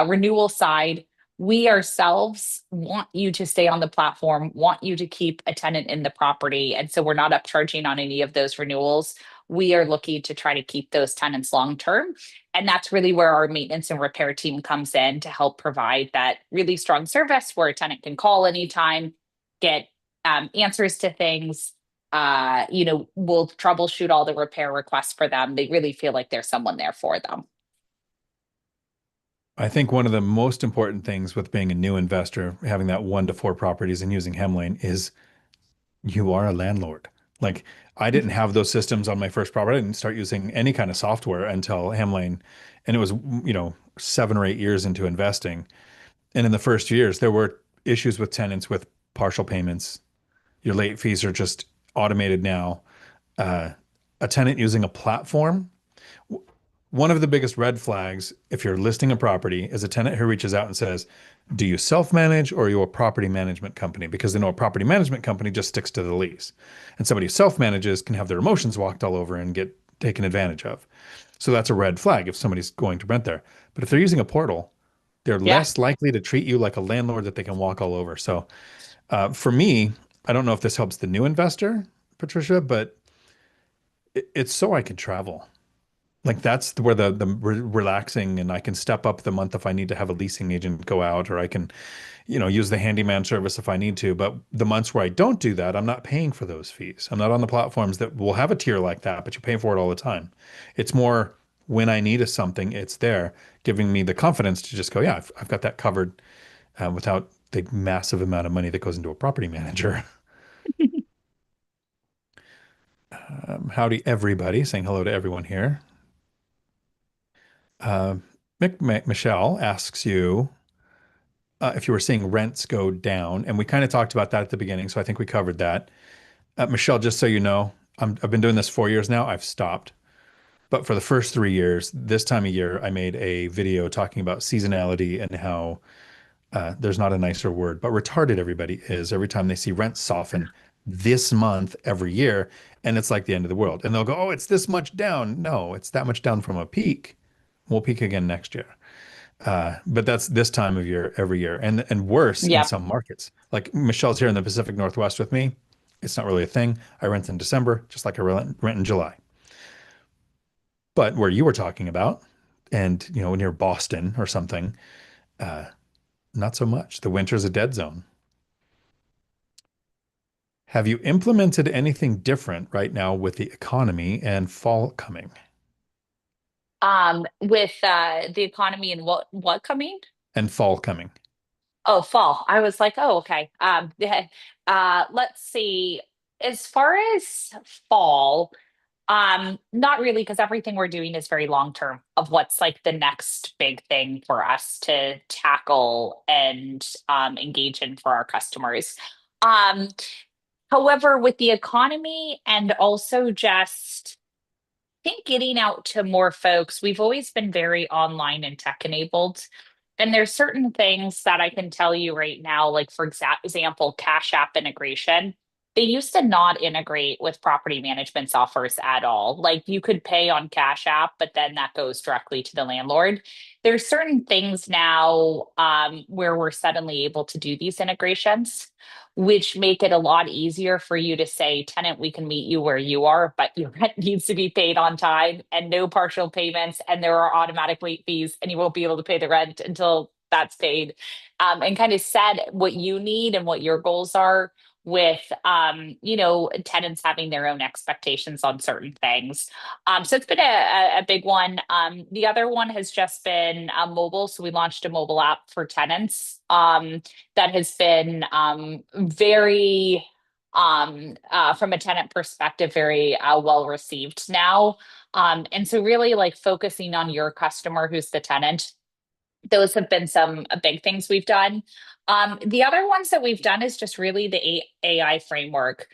renewal side, we ourselves want you to stay on the platform, want you to keep a tenant in the property. And so we're not upcharging on any of those renewals. We are looking to try to keep those tenants long term. And that's really where our maintenance and repair team comes in to help provide that really strong service where a tenant can call anytime, get answers to things. We'll troubleshoot all the repair requests for them. They really feel like there's someone there for them. I think one of the most important things with being a new investor, having that 1 to 4 properties and using Hemlane is you are a landlord. Like I didn't have those systems on my first property. I didn't start using any kind of software until Hemlane. And it was, 7 or 8 years into investing. And in the first years, there were issues with tenants with partial payments. Your late fees are just automated now. Uh, a tenant using a platform, one of the biggest red flags, if you're listing a property, is a tenant who reaches out and says, do you self-manage or are you a property management company? Because they know a property management company just sticks to the lease. And somebody who self-manages can have their emotions walked all over and get taken advantage of. So that's a red flag if somebody's going to rent there. But if they're using a portal, they're Yeah. less likely to treat you like a landlord that they can walk all over. So for me, I don't know if this helps the new investor, Patricia, but it's so I can travel. Like that's where the relaxing and I can step up the month if I need to have a leasing agent go out or I can, use the handyman service if I need to. But the months where I don't do that, I'm not paying for those fees. I'm not on the platforms that will have a tier like that, but you pay for it all the time. It's more when I need something, it's there, giving me the confidence to just go, yeah, I've got that covered without the massive amount of money that goes into a property manager. Howdy, everybody, saying hello to everyone here. Uh, Michelle asks you if you were seeing rents go down, and we kind of talked about that at the beginning, so I think we covered that. Michelle, just so you know, I've been doing this 4 years now. I've stopped, but for the first 3 years, this time of year, I made a video talking about seasonality and how there's not a nicer word, but retarded everybody is every time they see rents soften this month every year, and it's like the end of the world. And they'll go, "Oh, it's this much down." No, it's that much down from a peak. We'll peak again next year. But that's this time of year every year, and worse in Yep. some markets. Like Michelle's here in the Pacific Northwest with me. It's not really a thing. I rent in December, just like I rent in July. But where you were talking about, and near Boston or something, uh, not so much. The winter's a dead zone. Have you implemented anything different right now with the economy and fall coming? With the economy and what coming? and fall coming. Oh, fall. I was like, oh, okay. Let's see. As far as fall, not really, because everything we're doing is very long term of what's like the next big thing for us to tackle and engage in for our customers. Um, However, with the economy and also just think getting out to more folks, we've always been very online and tech enabled. And there's certain things that I can tell you right now, like for example, Cash App integration. They used to not integrate with property management softwares at all. Like you could pay on Cash App, but then that goes directly to the landlord. There's certain things now where we're suddenly able to do these integrations, which make it a lot easier for you to say, tenant, we can meet you where you are, but your rent needs to be paid on time and no partial payments. And there are automatic late fees, and you won't be able to pay the rent until that's paid. And kind of set what you need and what your goals are with tenants having their own expectations on certain things. So it's been a big one. The other one has just been mobile. So we launched a mobile app for tenants. That has been very from a tenant perspective, very well received now. And so really like focusing on your customer who's the tenant, those have been some big things we've done. The other ones that we've done is just really the AI framework.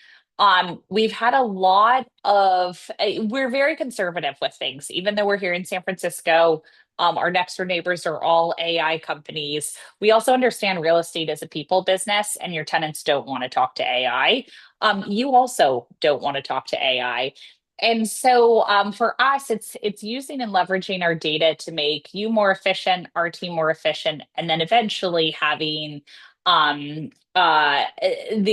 We've had a lot of, we're very conservative with things, even though we're here in San Francisco. Our next door neighbors are all AI companies. We also understand real estate as a people business, and your tenants don't want to talk to AI. You also don't want to talk to AI. And so for us, it's using and leveraging our data to make you more efficient, our team more efficient, and then eventually having the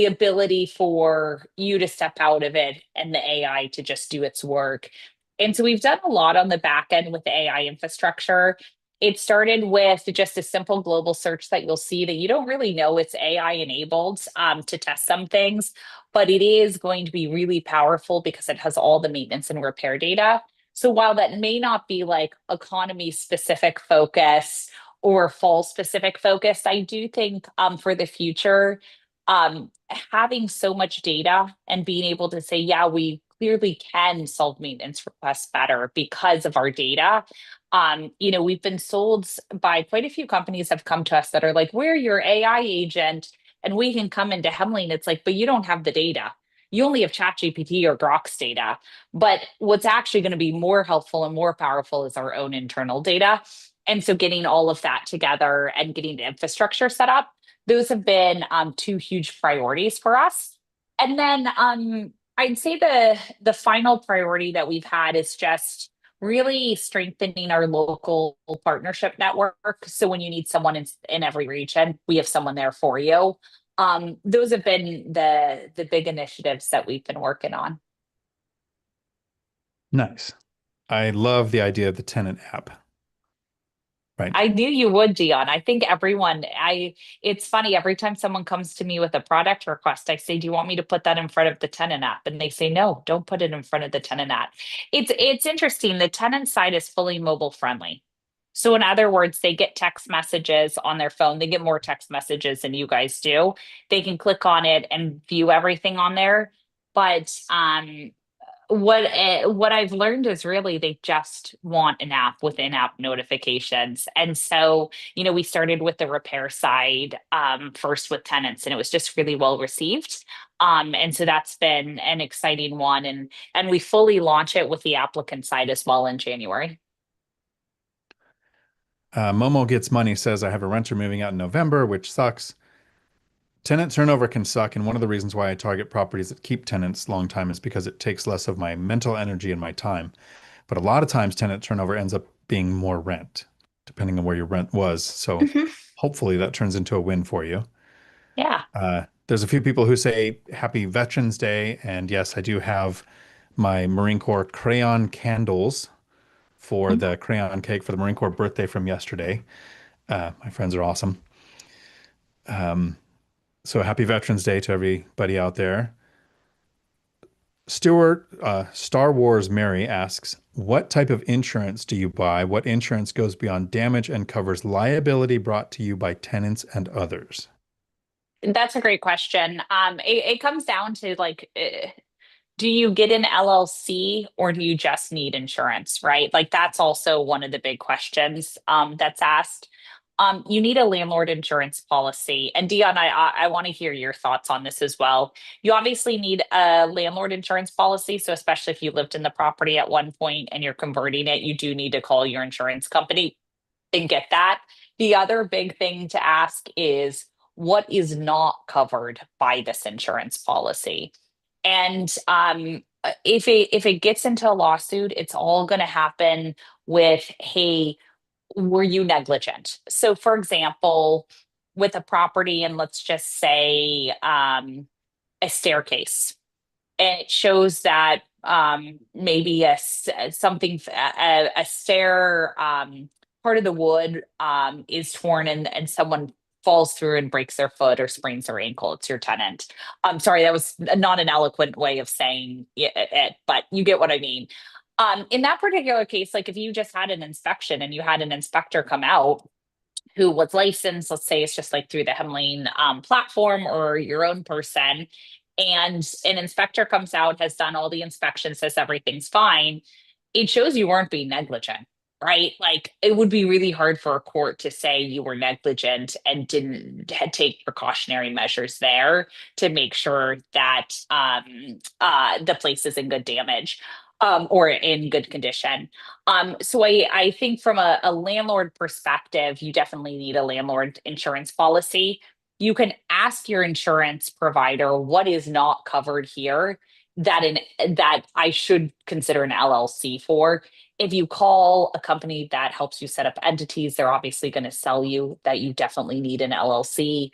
ability for you to step out of it and the AI to just do its work. And so we've done a lot on the back end with the AI infrastructure. It started with just a simple global search that you'll see that you don't really know it's AI enabled to test some things, but it is going to be really powerful because it has all the maintenance and repair data. So while that may not be like economy specific focus or fall specific focus, I do think for the future, having so much data and being able to say, yeah, we clearly can solve maintenance requests better because of our data. We've been sold by quite a few companies have come to us that are like, we're your AI agent and we can come into Hemlane. It's like, but you don't have the data. You only have ChatGPT or Grok's data. But what's actually going to be more helpful and more powerful is our own internal data. And so getting all of that together and getting the infrastructure set up, those have been two huge priorities for us. And then I'd say the final priority that we've had is just really strengthening our local partnership network. So when you need someone in every region, we have someone there for you. Those have been the big initiatives that we've been working on. Nice. I love the idea of the tenant app, right? I knew you would, Dion. I think it's funny every time someone comes to me with a product request, I say, do you want me to put that in front of the tenant app? And they say, no, don't put it in front of the tenant app. It's interesting. The tenant side is fully mobile friendly. So in other words, they get text messages on their phone. They get more text messages than you guys do. They can click on it and view everything on there. But what I've learned is really they just want an app with in-app notifications. And so, we started with the repair side first with tenants, and it was just really well received. And so that's been an exciting one, and we fully launch it with the applicant side as well in January. Momo Gets Money says, I have a renter moving out in November, which sucks. Tenant turnover can suck, and one of the reasons why I target properties that keep tenants long time is because it takes less of my mental energy and my time. But a lot of times tenant turnover ends up being more rent, depending on where your rent was. So Mhm. hopefully that turns into a win for you. Yeah. There's a few people who say Happy Veterans Day, and yes, I do have my Marine Corps crayon candles for the crayon cake for the Marine Corps birthday from yesterday. My friends are awesome. So happy Veterans Day to everybody out there. Stuart, Star Wars Mary asks, what type of insurance do you buy? What insurance goes beyond damage and covers liability brought to you by tenants and others? That's a great question. It comes down to like, do you get an LLC or do you just need insurance, right? Like that's also one of the big questions that's asked. You need a landlord insurance policy. And Dion, I want to hear your thoughts on this as well. You obviously need a landlord insurance policy. So especially if you lived in the property at one point and you're converting it, you do need to call your insurance company and get that. The other big thing to ask is what is not covered by this insurance policy? And if it gets into a lawsuit, it's all going to happen with, hey, were you negligent? So, for example, with a property, and let's just say a staircase, and it shows that maybe something a stair part of the wood is torn and someone falls through and breaks their foot or sprains their ankle. It's your tenant. I'm sorry, that was not an eloquent way of saying it, but you get what I mean. In that particular case, like if you just had an inspection and you had an inspector come out who was licensed, let's say it's just like through the Hemlane platform or your own person, and an inspector comes out, has done all the inspections, says everything's fine, it shows you weren't being negligent, right? Like it would be really hard for a court to say you were negligent and didn't take precautionary measures there to make sure that the place is in good damage. Or in good condition. So I think from a landlord perspective, you definitely need a landlord insurance policy. You can ask your insurance provider what is not covered here that I should consider an LLC for. If you call a company that helps you set up entities, they're obviously going to sell you that you definitely need an LLC.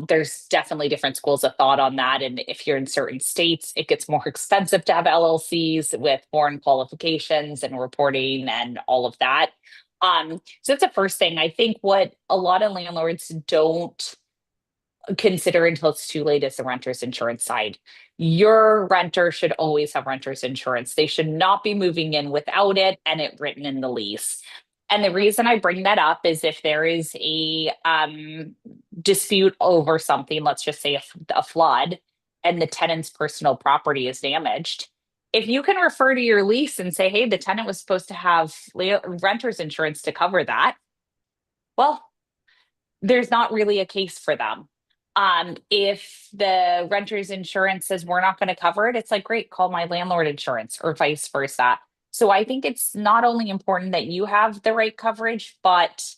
There's definitely different schools of thought on that. And if you're in certain states, it gets more expensive to have LLCs with foreign qualifications and reporting and all of that. So that's the first thing. I think what a lot of landlords don't consider until it's too late is the renter's insurance side. Your renter should always have renter's insurance. They should not be moving in without it and it written in the lease. And the reason I bring that up is if there is a dispute over something, let's just say a flood, and the tenant's personal property is damaged, if you can refer to your lease and say, hey, the tenant was supposed to have renter's insurance to cover that, well, there's not really a case for them. If the renter's insurance says we're not going to cover it, it's like, great, call my landlord insurance or vice versa. So I think it's not only important that you have the right coverage, but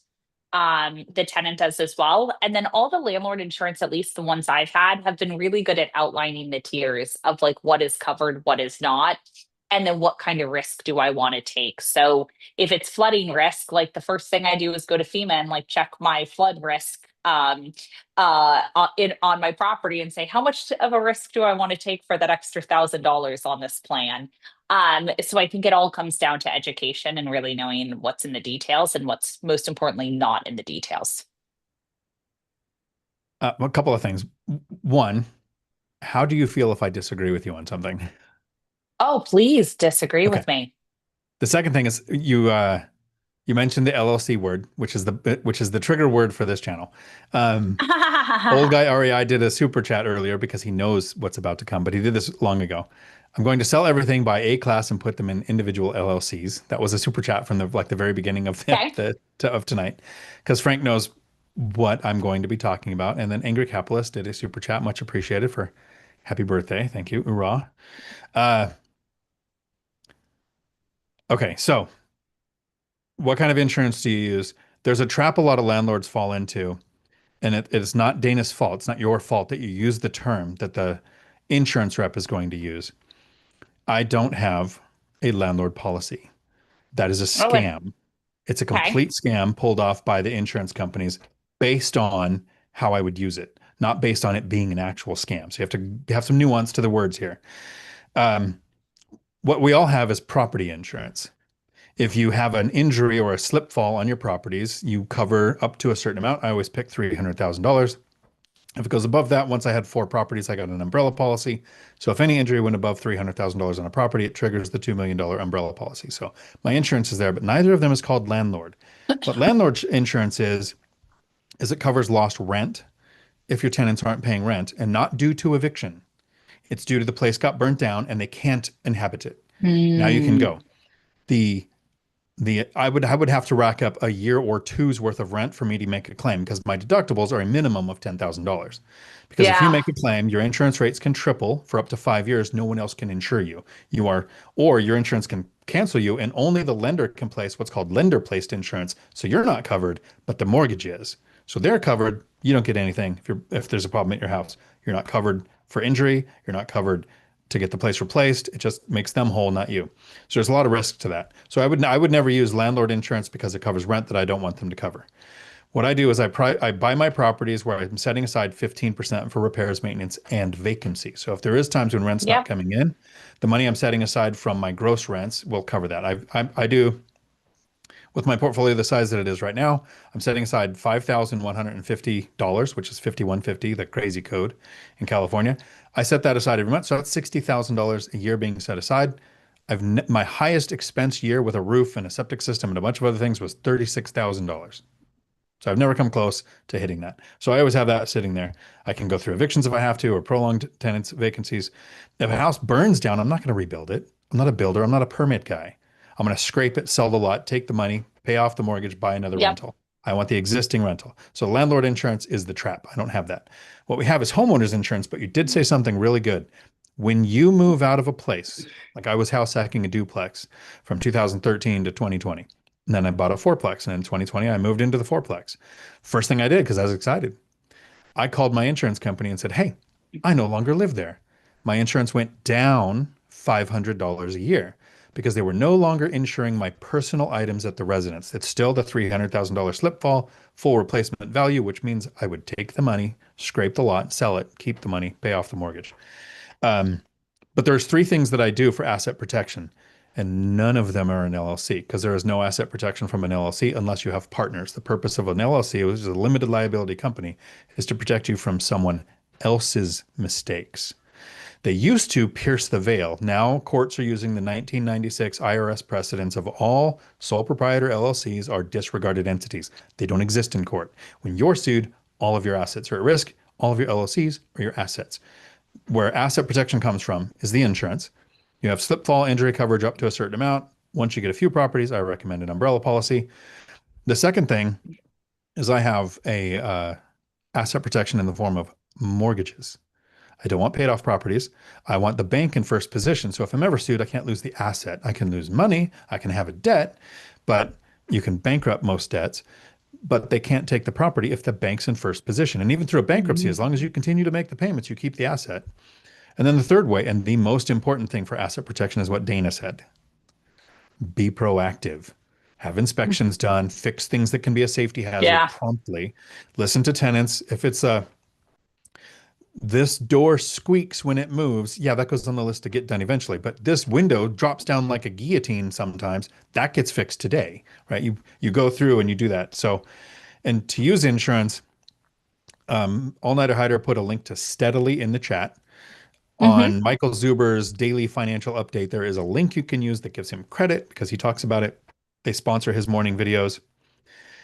the tenant does as well. And then all the landlord insurance, at least the ones I've had, have been really good at outlining the tiers of like what is covered, what is not, and then what kind of risk do I want to take. So if it's flooding risk, like the first thing I do is go to FEMA and like check my flood risk on my property and say, how much of a risk do I want to take for that extra $1,000 on this plan? So I think it all comes down to education and really knowing what's in the details and what's most importantly not in the details. A couple of things. One, how do you feel if I disagree with you on something? Oh, please disagree Okay. with me. The second thing is you mentioned the LLC word, which is the trigger word for this channel. Old guy REI did a super chat earlier because he knows what's about to come, but he did this long ago. I'm going to sell everything by A class and put them in individual LLCs. That was a super chat from the very beginning of Okay. of tonight, because Frank knows what I'm going to be talking about. And then Angry Capitalist did a super chat, much appreciated for happy birthday. Thank you. Hoorah. Uh, okay, so what kind of insurance do you use? There's a trap a lot of landlords fall into, and it is not Dana's fault. It's not your fault that you use the term that the insurance rep is going to use. I don't have a landlord policy. That is a Oh, scam. It's a okay. complete scam pulled off by the insurance companies based on how I would use it, not based on it being an actual scam. So you have to have some nuance to the words here. Um, what we all have is property insurance. If you have an injury or a slip fall on your properties, you cover up to a certain amount. I always pick $300,000. If it goes above that, once I had 4 properties, I got an umbrella policy. So if any injury went above $300,000 on a property, it triggers the $2 million umbrella policy. So my insurance is there, but neither of them is called landlord. What landlord insurance is it covers lost rent if your tenants aren't paying rent and not due to eviction. It's due to the place got burnt down and they can't inhabit it. Now you can Mm, go. The I would have to rack up a year or two's worth of rent for me to make a claim because my deductibles are a minimum of $10,000. Because if you yeah. make a claim, your insurance rates can triple for up to 5 years. No one else can insure you. You are, or your insurance can cancel you, and only the lender can place what's called lender-placed insurance. So you're not covered, but the mortgage is. So they're covered. You don't get anything if there's a problem at your house. You're not covered for injury. You're not covered to get the place replaced. It just makes them whole, not you. So there's a lot of risk to that. So I would never use landlord insurance because it covers rent that I don't want them to cover. What I do is I buy my properties where I'm setting aside 15% for repairs, maintenance, and vacancy. So if there is times when rent's not Yep. coming in, the money I'm setting aside from my gross rents will cover that. I do with my portfolio the size that it is right now. I'm setting aside $5,150, which is 5150, the crazy code in California. I set that aside every month, so that's $60,000 a year being set aside. My highest expense year with a roof and a septic system and a bunch of other things was $36,000. So I've never come close to hitting that. So I always have that sitting there. I can go through evictions if I have to, or prolonged tenants vacancies. If a house burns down, I'm not going to rebuild it. I'm not a builder. I'm not a permit guy. I'm going to scrape it, sell the lot, take the money, pay off the mortgage, buy another Yep. rental. I want the existing rental. So landlord insurance is the trap. I don't have that. What we have is homeowners insurance, but you did say something really good. When you move out of a place, like I was house hacking a duplex from 2013 to 2020. And then I bought a fourplex. And in 2020, I moved into the fourplex. First thing I did, because I was excited, I called my insurance company and said, "Hey, I no longer live there." My insurance went down $500 a year because they were no longer insuring my personal items at the residence. It's still the $300,000 slip fall, full replacement value, which means I would take the money, scrape the lot, sell it, keep the money, pay off the mortgage. Um, but there's 3 things that I do for asset protection, and none of them are an LLC because there is no asset protection from an LLC unless you have partners. The purpose of an LLC, which is a limited liability company, is to protect you from someone else's mistakes. They used to pierce the veil. Now courts are using the 1996 IRS precedents of all sole proprietor LLCs are disregarded entities. They don't exist in court. When you're sued, all of your assets are at risk. All of your LLCs are your assets. Where asset protection comes from is the insurance. You have slip fall injury coverage up to a certain amount. Once you get a few properties, I recommend an umbrella policy. The second thing is I have a asset protection in the form of mortgages. I don't want paid off properties. I want the bank in first position. So if I'm ever sued, I can't lose the asset. I can lose money. I can have a debt, but you can bankrupt most debts, but they can't take the property if the bank's in first position. And even through a bankruptcy, as long as you continue to make the payments, you keep the asset. And then the third way, and the most important thing for asset protection is what Dana said: be proactive. Have inspections done, fix things that can be a safety hazard Yeah. promptly. Listen to tenants. If it's this door squeaks when it moves, yeah, that goes on the list to get done eventually. But this window drops down like a guillotine sometimes. That gets fixed today, right? You go through and you do that. So, and to use insurance, All Nighter Hider put a link to Steadily in the chat. Hmm. On Michael Zuber's daily financial update, there is a link you can use that gives him credit because he talks about it. They sponsor his morning videos.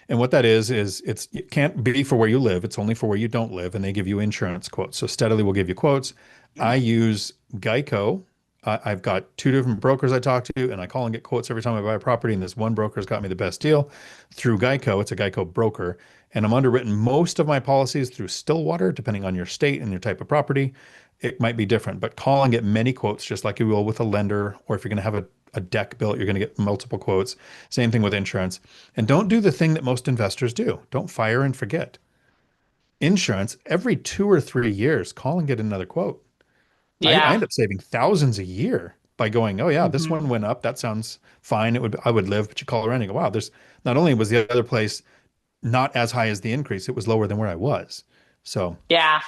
And what that is it can't be for where you live. It's only for where you don't live. And they give you insurance quotes. So Steadily will give you quotes. I use Geico. I've got 2 different brokers I talk to, and I call and get quotes every time I buy a property. And this one broker's got me the best deal through Geico. It's a Geico broker. And I'm underwritten most of my policies through Stillwater, depending on your state and your type of property. It might be different, but call and get many quotes, just like you will with a lender, or if you're going to have a deck built, you're going to get multiple quotes. Same thing with insurance. And don't do the thing that most investors do. Don't fire and forget. Insurance, every 2 or 3 years, call and get another quote. I Yeah. end up saving thousands a year by going, oh yeah, this Hmm. one went up. That sounds fine. I would live, but you call around and go, wow, there's not only was the other place not as high as the increase, it was lower than where I was. So Yeah.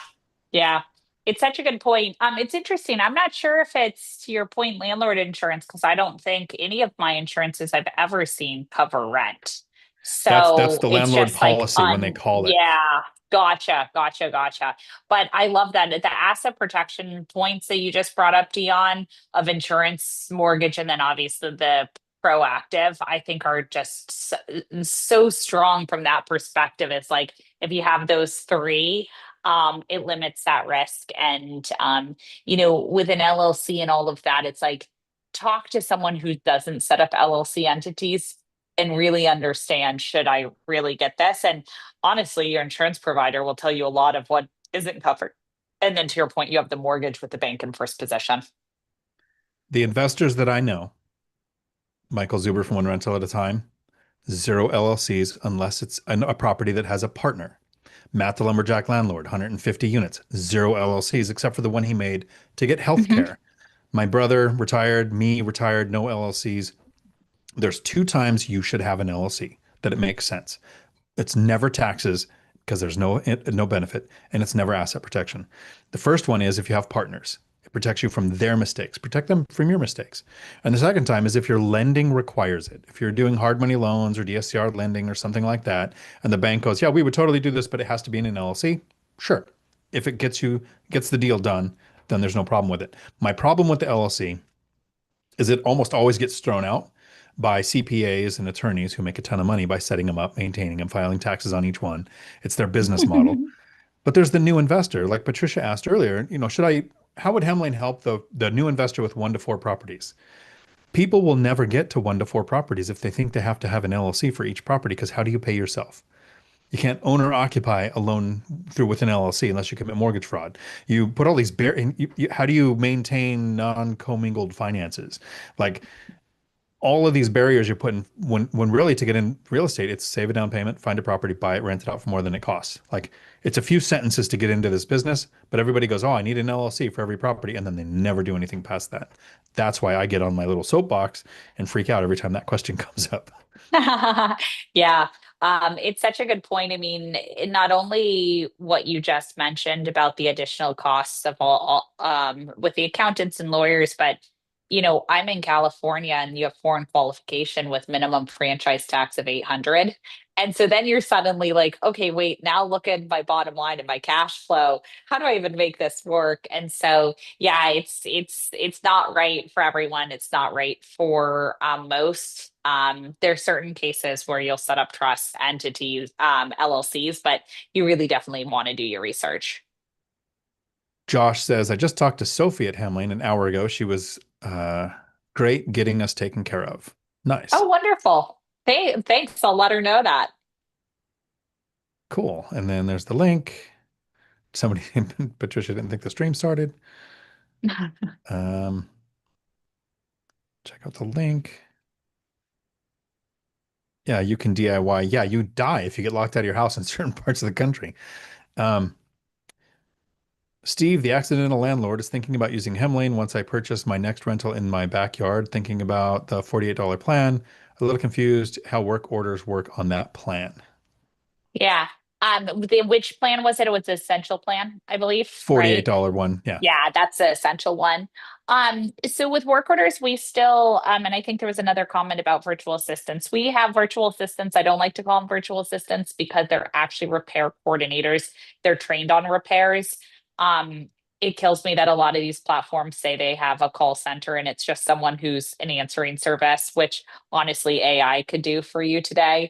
Yeah. It's such a good point. It's interesting. I'm not sure if it's, to your point, landlord insurance, because I don't think any of my insurances I've ever seen cover rent. that's So the it's landlord just like policy when they call it. yeah, Gotcha. But I love that the asset protection points that you just brought up, Dion, of insurance, mortgage, and then obviously the proactive, I think are just so strong from that perspective. It's like if you have those three, it limits that risk. And with an LLC and all of that, it's like talk to someone who doesn't set up LLC entities and really understand, should I really get this? And honestly, your insurance provider will tell you a lot of what isn't covered. And then to your point, you have the mortgage with the bank in first position. The investors that I know, Michael Zuber from One Rental at a Time, zero LLCs unless it's a property that has a partner. Matt the Lumberjack Landlord, 150 units, zero LLCs except for the one he made to get health Mhm. care. My brother retired, me retired, no LLCs. There's two times you should have an LLC that it makes sense. It's never taxes because there's no benefit, and it's never asset protection. The first one is if you have partners. It protects you from their mistakes. Protect them from your mistakes. And the second time is if your lending requires it. If you're doing hard money loans or DSCR lending or something like that, and the bank goes, "Yeah, we would totally do this, but it has to be in an LLC." Sure. If it gets the deal done, then there's no problem with it. My problem with the LLC is it almost always gets thrown out by CPAs and attorneys who make a ton of money by setting them up, maintaining them, filing taxes on each one. It's their business model. But there's the new investor, like Patricia asked earlier, how would Hemlane help the new investor with 1 to 4 properties? People will never get to 1 to 4 properties if they think they have to have an LLC for each property, because how do you pay yourself? You can't own or occupy a loan through with an LLC unless you commit mortgage fraud. You put all these how do you maintain non-commingled finances? Like all of these barriers you're putting when really to get in real estate, it's save a down payment, find a property, buy it, rent it out for more than it costs. Like it's a few sentences to get into this business, but everybody goes, "Oh, I need an LLC for every property," and then they never do anything past that. That's why I get on my little soapbox and freak out every time that question comes up. Yeah, it's such a good point. I mean, not only what you just mentioned about the additional costs of with the accountants and lawyers, but I'm in California and you have foreign qualification with minimum franchise tax of 800. And so then you're suddenly like, okay, wait, now look at my bottom line and my cash flow. How do I even make this work? And so yeah, it's not right for everyone. It's not right for most. There's certain cases where you'll set up trust entities, LLCs, but you really definitely want to do your research. Josh says, "I just talked to Sophie at Hemlane an hour ago. She was great getting us taken care of." Nice. Oh, wonderful. Thanks. I'll let her know that. Cool. And then there's the link. Somebody, Patricia didn't think the stream started. Um, check out the link. Yeah, you can DIY. Yeah, you die if you get locked out of your house in certain parts of the country. Um, Steve, the accidental landlord, is thinking about using Hemlane once I purchase my next rental in my backyard, thinking about the $48 plan. A little confused how work orders work on that plan. Yeah. Which plan was it? It was the essential plan, I believe, right? $48 one. Yeah. Yeah, that's the essential one. So with work orders, we still, and I think there was another comment about virtual assistants. We have virtual assistants. I don't like to call them virtual assistants because they're actually repair coordinators. They're trained on repairs. Um, it kills me that a lot of these platforms say they have a call center and it's just someone who's an answering service, which honestly AI could do for you today.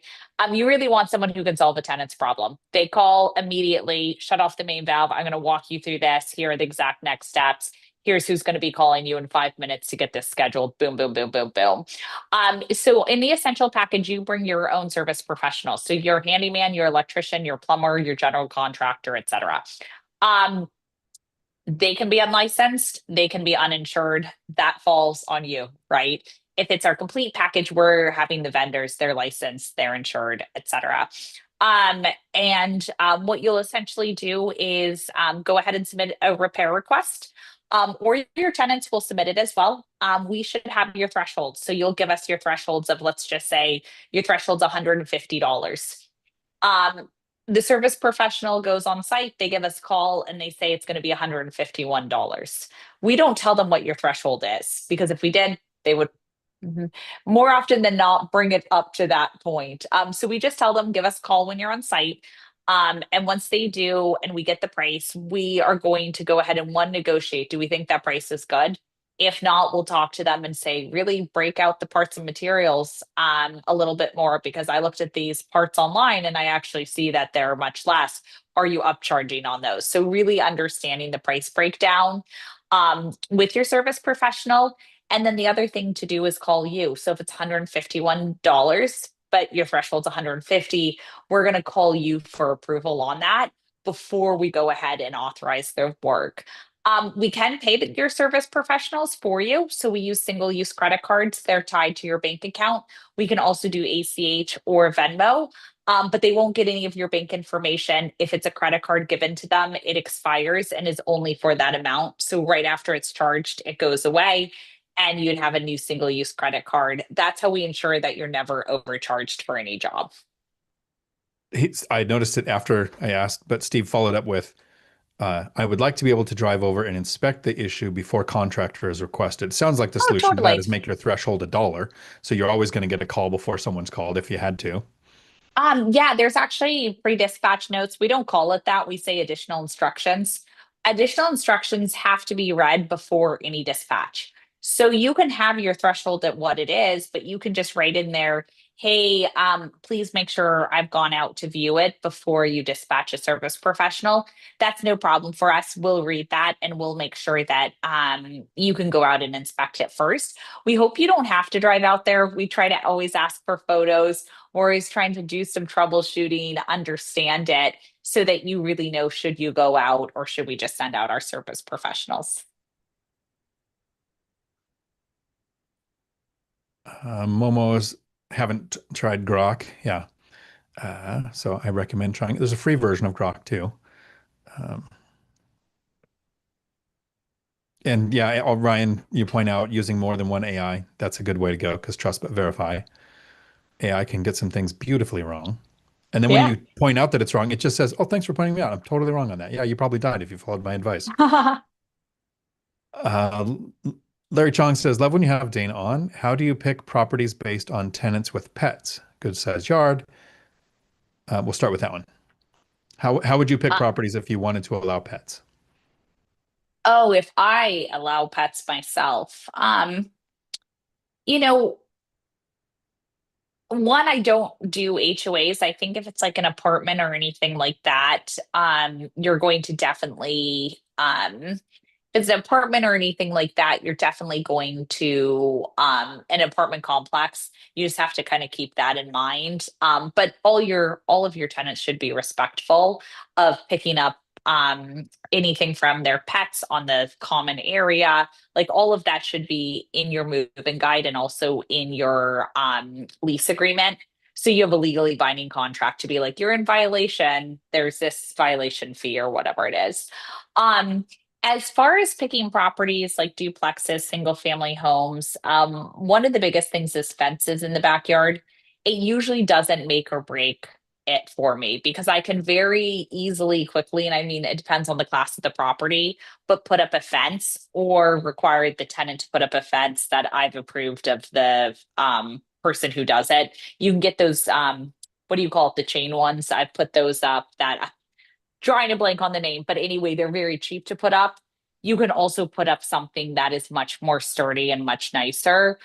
You really want someone who can solve a tenant's problem. They call immediately, shut off the main valve. I'm going to walk you through this. Here are the exact next steps. Here's who's going to be calling you in 5 minutes to get this scheduled. Boom, boom, boom, boom, boom. So in the essential package, you bring your own service professional. So your handyman, your electrician, your plumber, your general contractor, etc. Um, they can be unlicensed, they can be uninsured. That falls on you, right? If it's our complete package, we're having the vendors, they're licensed, they're insured, etc. And what you'll essentially do is go ahead and submit a repair request. Or your tenants will submit it as well. We should have your thresholds. So you'll give us your thresholds of, let's just say, your threshold's $150. Um, the service professional goes on site, they give us a call and they say it's going to be $151. We don't tell them what your threshold is because if we did, they would more often than not bring it up to that point. So we just tell them, give us a call when you're on site. And once they do, and we get the price, we are going to go ahead and one, negotiate. Do we think that price is good? If not, we'll talk to them and say, really break out the parts and materials a little bit more because I looked at these parts online and I actually see that they're much less. Are you upcharging on those? So really understanding the price breakdown with your service professional. And then the other thing to do is call you. So if it's $151, but your threshold's 150, we're going to call you for approval on that before we go ahead and authorize their work. We can pay your service professionals for you. So we use single use credit cards. They're tied to your bank account. We can also do ACH or Venmo, but they won't get any of your bank information. If it's a credit card given to them, it expires and is only for that amount. So right after it's charged, it goes away and you'd have a new single use credit card. That's how we ensure that you're never overcharged for any job. I noticed it after I asked, but Steve followed up with, I would like to be able to drive over and inspect the issue before contractor is requested. Sounds like the Oh, solution to that totally. is make your threshold $1. So you're always going to get a call before someone's called if you had to. Yeah, there's actually pre-dispatch notes. We don't call it that. We say additional instructions. Additional instructions have to be read before any dispatch. So you can have your threshold at what it is, but you can just write in there, hey, please make sure I've gone out to view it before you dispatch a service professional. That's no problem for us. We'll read that and we'll make sure that you can go out and inspect it first. We hope you don't have to drive out there. We try to always ask for photos or is trying to do some troubleshooting, understand it so that you really know should you go out or should we just send out our service professionals? Momos haven't tried Grok. Yeah. So I recommend trying it. There's a free version of Grok too. Um, and yeah, Ryan, you point out using more than one AI. That's a good way to go because trust but verify. AI can get some things beautifully wrong. And then when Yeah. you point out that it's wrong, it just says, "Oh, thanks for pointing me out. I'm totally wrong on that. Yeah, you probably died if you followed my advice." Uh, Larry Chong says, "Love when you have Dane on. How do you pick properties based on tenants with pets? Good sized yard." We'll start with that one. How would you pick Uh, properties if you wanted to allow pets? oh, if I allow pets myself, you know, one, I don't do HOAs. I think if it's like an apartment or anything like that, you're going to definitely if it's an apartment or anything like that, you're definitely going to an apartment complex. You just have to kind of keep that in mind. But all of your tenants should be respectful of picking up anything from their pets on the common area. Like all of that should be in your move-in guide and also in your lease agreement. So you have a legally binding contract to be like, you're in violation. There's this violation fee or whatever it is. Um, as far as picking properties like duplexes, single family homes, one of the biggest things is fences in the backyard. It usually doesn't make or break it for me because I can very easily, quickly, and I mean, it depends on the class of the property, but put up a fence or require the tenant to put up a fence that I've approved of the person who does it. You can get those, what do you call it, the chain ones? I've put those up that drawing a blank on the name, but anyway, they're very cheap to put up. You can also put up something that is much more sturdy and much nicer.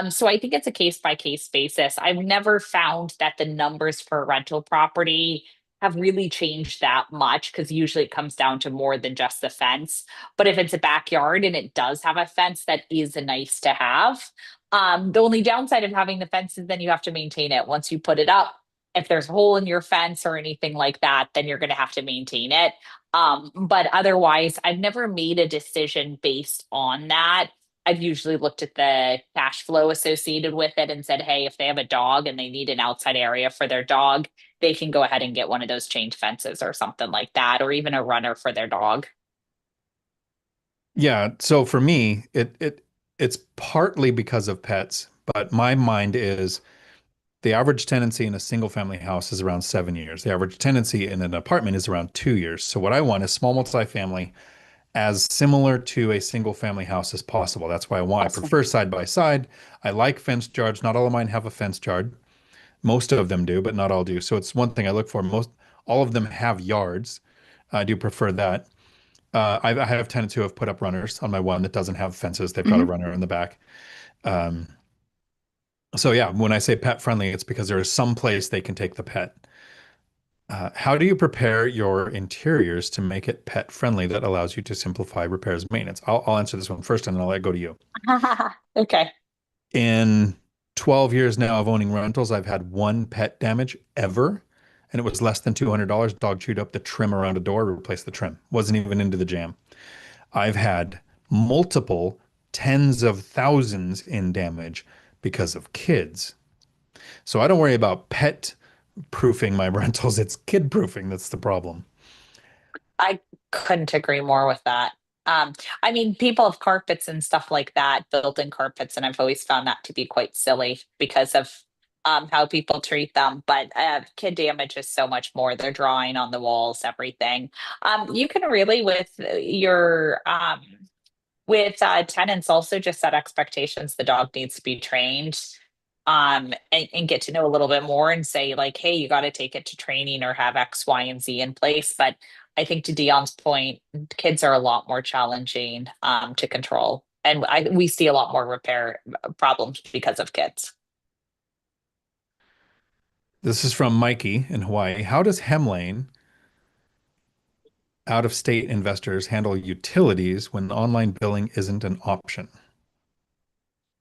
So I think it's a case by case basis. I've never found that the numbers for rental property have really changed that much because usually it comes down to more than just the fence. But if it's a backyard and it does have a fence, that is a nice to have. The only downside of having the fence is then you have to maintain it. Once you put it up, if there's a hole in your fence or anything like that, then you're going to have to maintain it. But otherwise, I've never made a decision based on that. I've usually looked at the cash flow associated with it and said, hey, if they have a dog and they need an outside area for their dog, they can go ahead and get one of those chained fences or something like that, or even a runner for their dog. Yeah, so for me, it's partly because of pets, but my mind is the average tenancy in a single family house is around 7 years. The average tenancy in an apartment is around 2 years. So what I want is small multifamily as similar to a single family house as possible. That's why I Awesome. prefer side by side. I like fenced yards. Not all of mine have a fenced yard. Most of them do, but not all do. So it's one thing I look for. All of them have yards. I do prefer that. I have tenants who have put up runners on my one that doesn't have fences. They've got a Mhm. runner in the back. Um, so yeah, when I say pet friendly, it's because there is some place they can take the pet. How do you prepare your interiors to make it pet friendly that allows you to simplify repairs and maintenance? I'll answer this one first and then I'll let it go to you. Okay. In 12 years now of owning rentals, I've had one pet damage ever, and it was less than $200. Dog chewed up the trim around a door, replaced the trim. Wasn't even into the jam. I've had multiple tens of thousands in damage because of kids. So I don't worry about pet proofing my rentals. It's kid proofing that's the problem. I couldn't agree more with that. Um, I mean, people have carpets and stuff like that, built-in carpets, and I've always found that to be quite silly because of how people treat them. But kid damage is so much more. They're drawing on the walls, everything. You can really, with tenants, also just set expectations. The dog needs to be trained, and get to know a little bit more and say, like, hey, you got to take it to training or have X, Y, and Z in place. But I think to Dion's point, kids are a lot more challenging to control. And we see a lot more repair problems because of kids. This is from Mikey in Hawaii. How does Hemlane out-of-state investors handle utilities when online billing isn't an option?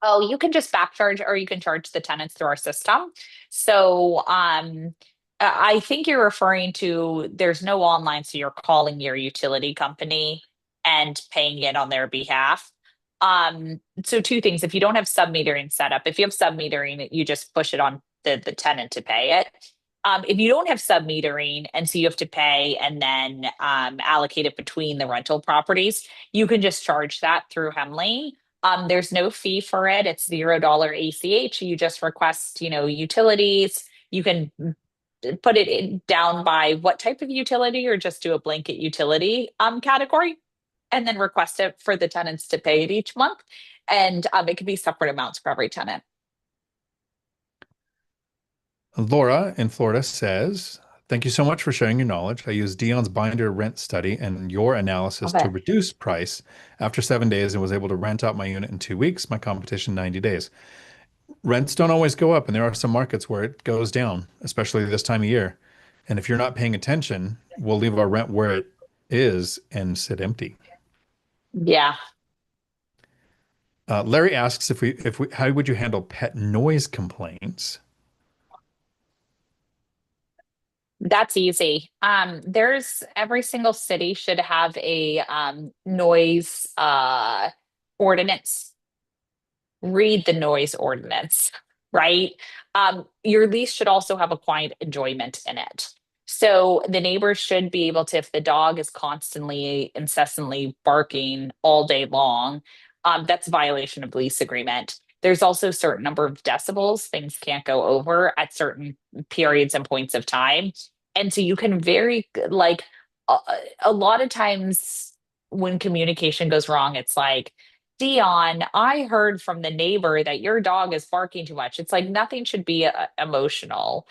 Oh, you can just back charge or you can charge the tenants through our system. So, I think you're referring to there's no online, so you're calling your utility company and paying it on their behalf. So two things. If you don't have sub-metering set up, if you have sub-metering, you just push it on the tenant to pay it. If you don't have sub-metering and so you have to pay and then allocate it between the rental properties, you can just charge that through Hemlane. There's no fee for it. It's $0 ACH. You just request, utilities. You can put it down by what type of utility or just do a blanket utility category and then request it for the tenants to pay it each month. And it could be separate amounts for every tenant. Laura in Florida says, thank you so much for sharing your knowledge. I used Dion's binder rent study and your analysis to Okay. reduce price after 7 days and was able to rent out my unit in 2 weeks, my competition 90 days. Rents don't always go up, and there are some markets where it goes down, especially this time of year. And if you're not paying attention, we'll leave our rent where it is and sit empty. Yeah, Larry asks if we how would you handle pet noise complaints? that's easy. There's every single city should have a noise ordinance. Read the noise ordinance, right? Your lease should also have a quiet enjoyment in it. So the neighbors should be able to, if the dog is constantly, incessantly barking all day long, that's a violation of lease agreement. There's also a certain number of decibels things can't go over at certain periods and points of time. And so you can very, like, a, a lot of times when communication goes wrong, it's like, Dion, I heard from the neighbor that your dog is barking too much. It's like nothing should be emotional.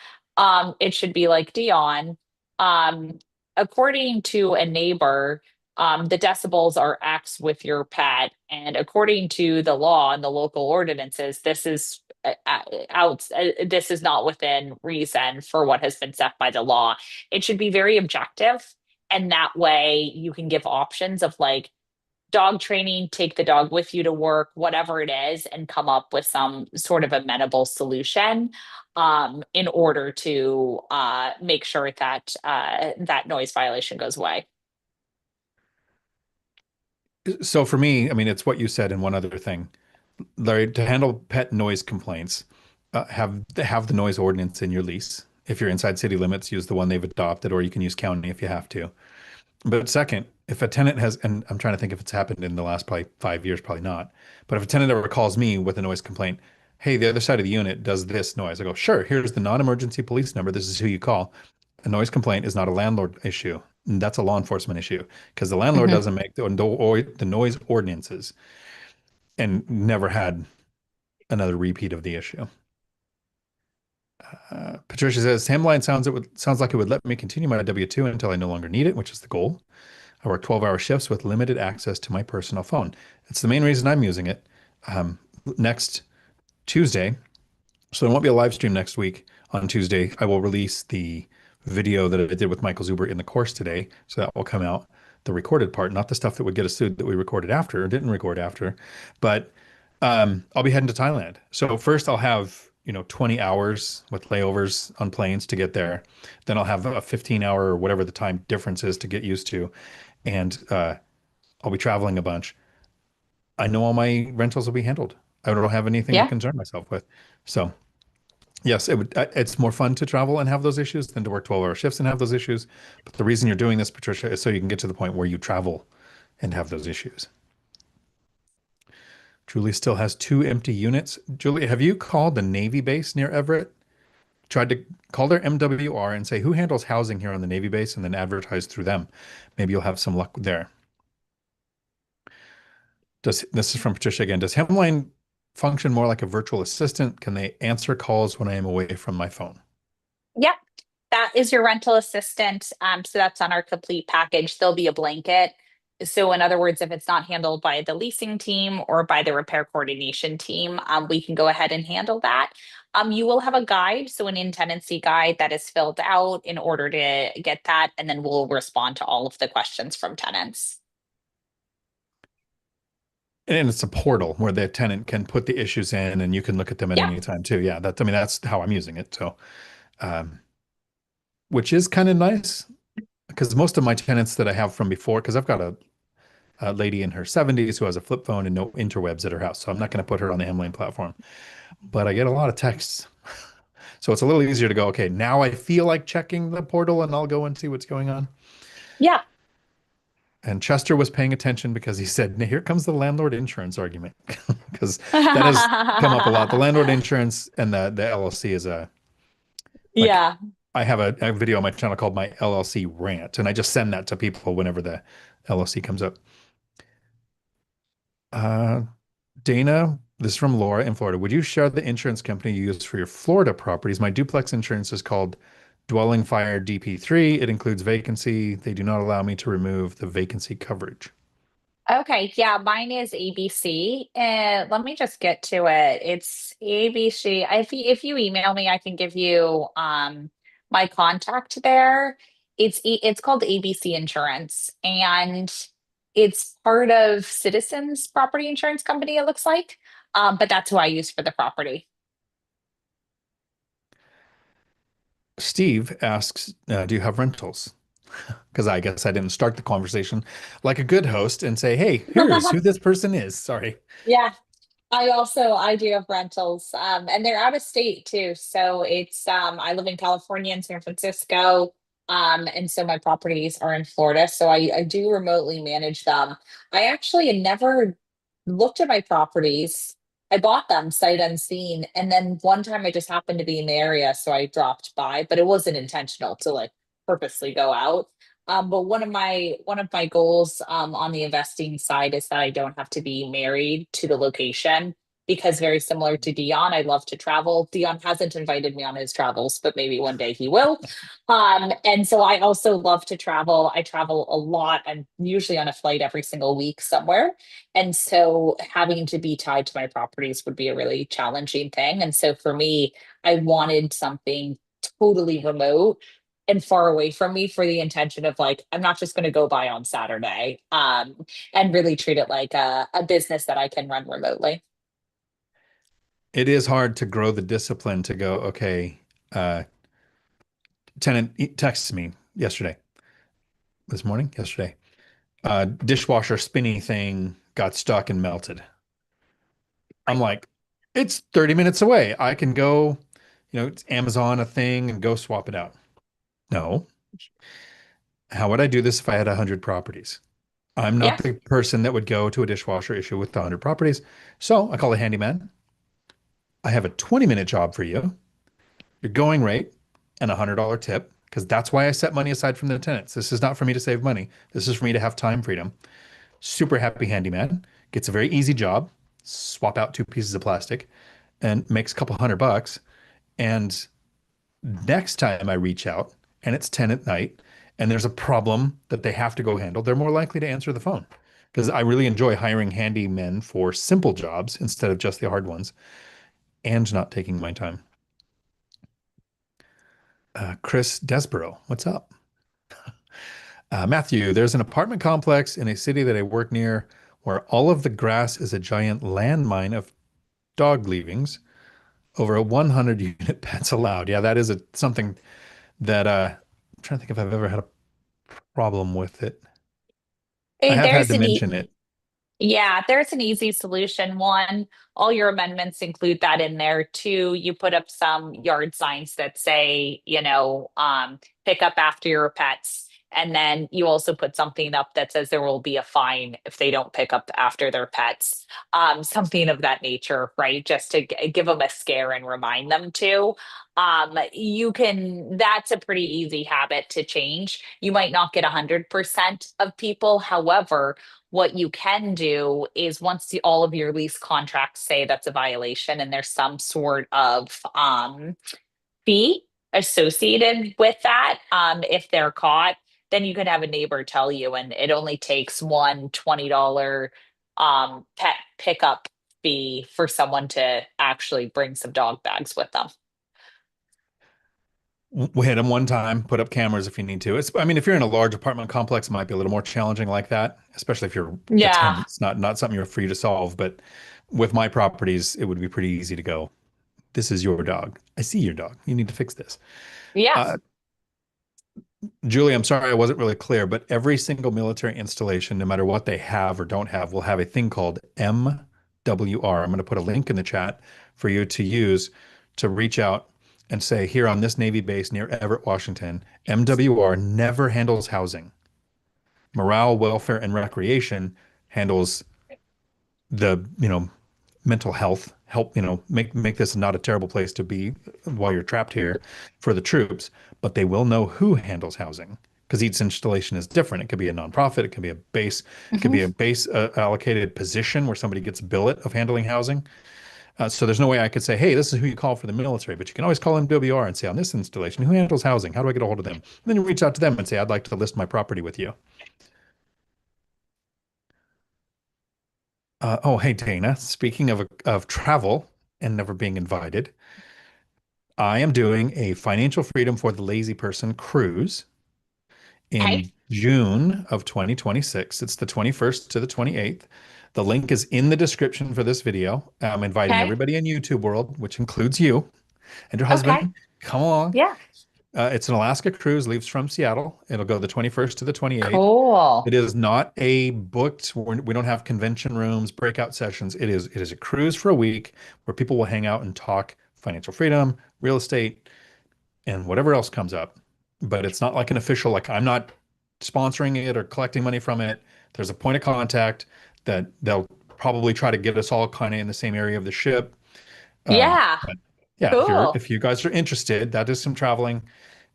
It should be like, Dion, um, according to a neighbor, the decibels are X with your pet, and according to the law and the local ordinances, this is out. This is not within reason for what has been set by the law. It should be very objective, and that way you can give options of like dog training, take the dog with you to work, whatever it is, and come up with some sort of amenable solution in order to make sure that that noise violation goes away. So for me, I mean, it's what you said and one other thing. Larry, to handle pet noise complaints, have the noise ordinance in your lease. If you're inside city limits, use the one they've adopted, or you can use county if you have to. But second, if a tenant has, and I'm trying to think if it's happened in the last probably 5 years, probably not. But if a tenant ever calls me with a noise complaint, hey, the other side of the unit does this noise. I go, sure, here's the non-emergency police number. This is who you call. A noise complaint is not a landlord issue. That's a law enforcement issue because the landlord Mhm. doesn't make the noise ordinances and never had another repeat of the issue. Patricia says, Hemline sounds like it would let me continue my W-2 until I no longer need it, which is the goal. I work 12-hour shifts with limited access to my personal phone. It's the main reason I'm using it. Um, Next Tuesday, so there won't be a live stream next week. On Tuesday, I will release the video that I did with Michael Zuber in the course today. So that will come out, the recorded part, not the stuff that would get us sued that we recorded after or didn't record after. But I'll be heading to Thailand. So first I'll have, 20 hours with layovers on planes to get there. Then I'll have a 15-hour or whatever the time difference is to get used to. And I'll be traveling a bunch. I know all my rentals will be handled. I don't have anything to Yeah. concern myself with. So yes, it's more fun to travel and have those issues than to work 12-hour shifts and have those issues. But the reason you're doing this, Patricia, is so you can get to the point where you travel and have those issues. Julie still has two empty units. Julie, have you called the Navy base near Everett? Tried to call their MWR and say, who handles housing here on the Navy base, and then advertise through them. Maybe you'll have some luck there. This is from Patricia again. Does Hemline function more like a virtual assistant? Can they answer calls when I am away from my phone? Yep. That is your rental assistant. So that's on our complete package. There'll be a blanket. So in other words, if it's not handled by the leasing team or by the repair coordination team, we can go ahead and handle that. You will have a guide, so an in-tenancy guide that is filled out in order to get that, and then we'll respond to all of the questions from tenants. And it's a portal where the tenant can put the issues in and you can look at them at Yeah. any time too. Yeah, that's how I'm using it. So, um, which is kind of nice because most of my tenants that I have from before, because I've got a lady in her 70s who has a flip phone and no interwebs at her house. So I'm not going to put her on the Hemlane platform, but I get a lot of texts. So it's a little easier to go, okay, now I feel like checking the portal and I'll go and see what's going on. Yeah. And Chester was paying attention because he said, "Now, here comes the landlord insurance argument," because that has come up a lot. The landlord insurance and the LLC is like, Yeah. I have a video on my channel called my LLC rant, and I just send that to people whenever the LLC comes up. Uh, Dana, this is from Laura in Florida. Would you share the insurance company you use for your Florida properties? My duplex insurance is called Dwelling Fire DP3. It includes vacancy. They do not allow me to remove the vacancy coverage. Okay, yeah, mine is ABC. And let me just get to it. It's ABC. If you email me, I can give you my contact there. It's called ABC Insurance, and it's part of Citizens Property Insurance Company, it looks like. But that's who I use for the property. Steve asks, do you have rentals? Because I guess I didn't start the conversation like a good host and say, hey, here's who this person is. Sorry. Yeah. I do have rentals, and they're out of state too. So it's I live in California and San Francisco. And so my properties are in Florida. So I do remotely manage them. I actually had never looked at my properties. I bought them sight unseen. And then one time I just happened to be in the area, so I dropped by, but it wasn't intentional to like purposely go out. But one of my goals on the investing side is that I don't have to be married to the location because very similar to Dion, I love to travel. Dion hasn't invited me on his travels, but maybe one day he will. And so I also love to travel. I travel a lot. I'm usually on a flight every single week somewhere. And so having to be tied to my properties would be a really challenging thing. And so for me, I wanted something totally remote and far away from me for the intention of like, I'm not just going to go by on Saturday, and really treat it like a business that I can run remotely. It is hard to grow the discipline to go, okay, uh, tenant texts me this morning, yesterday. Dishwasher spinny thing got stuck and melted. I'm like, it's 30 minutes away. I can go, it's Amazon a thing and go swap it out. No. How would I do this if I had 100 properties? I'm not Yeah. the person that would go to a dishwasher issue with 100 properties. So I call a handyman. I have a 20-minute job for you, your going rate, and a $100 tip, because that's why I set money aside from the tenants. This is not for me to save money. This is for me to have time freedom. Super happy handyman, gets a very easy job, swap out two pieces of plastic, and makes a couple $100. And Next time I reach out and it's 10 at night and there's a problem that they have to go handle, they're more likely to answer the phone because I really enjoy hiring handymen for simple jobs instead of just the hard ones and not taking my time. Chris Desborough, what's up? Matthew, there's an apartment complex in a city that I work near where all of the grass is a giant landmine of dog leavings. Over a 100 unit pets allowed. Yeah, that is something that I'm trying to think if I've ever had a problem with it. I Hey, have had there's to an mention it. Yeah, there's an easy solution. One, all your amendments include that in there. Two, you put up some yard signs that say, pick up after your pets. And then you also put something up that says there will be a fine if they don't pick up after their pets. Something of that nature, right? Just to give them a scare and remind them to. That's a pretty easy habit to change. You might not get 100% of people. However, what you can do is once all of your lease contracts say that's a violation and there's some sort of fee associated with that, if they're caught, then you can have a neighbor tell you, and it only takes one $20 pet pickup fee for someone to actually bring some dog bags with them. We hit them one time, put up cameras if you need to. I mean, if you're in a large apartment complex, it might be a little more challenging like that, especially if you're a Yeah. tenant. It's not something you're free to solve. But with my properties, it would be pretty easy to go. This is your dog. I see your dog. You need to fix this. Yeah. Uh, Julie, I'm sorry I wasn't really clear, but every single military installation, no matter what they have or don't have, will have a thing called MWR. I'm going to put a link in the chat for you to use to reach out and say, here on this Navy base near Everett, Washington, MWR never handles housing. Morale, welfare, and recreation handles the, mental health, help, make this not a terrible place to be while you're trapped here for the troops, but they will know who handles housing because each installation is different. It could be a nonprofit, it could be a base, it could Mhm. be a base allocated position where somebody gets a billet of handling housing. So there's no way I could say, hey, this is who you call for the military, but you can always call MWR and say, on this installation, who handles housing? How do I get a hold of them? And then you reach out to them and say, I'd like to list my property with you. Oh, hey, Dana. Speaking of travel and never being invited, I am doing a financial freedom for the lazy person cruise Okay. in June of 2026. It's the 21st to the 28th. The link is in the description for this video. I'm inviting Okay. everybody in YouTube world, which includes you and your Okay. husband. Come along. Yeah. It's an Alaska cruise, leaves from Seattle. It'll go the 21st to the 28th. Cool. It is not a booked, we don't have convention rooms, breakout sessions. It is a cruise for a week where people will hang out and talk financial freedom, real estate, and whatever else comes up. But it's not like an official, like I'm not sponsoring it or collecting money from it. There's a point of contact that they'll probably try to get us all kind of in the same area of the ship. Yeah. But yeah, Cool. if you guys are interested, that is some traveling.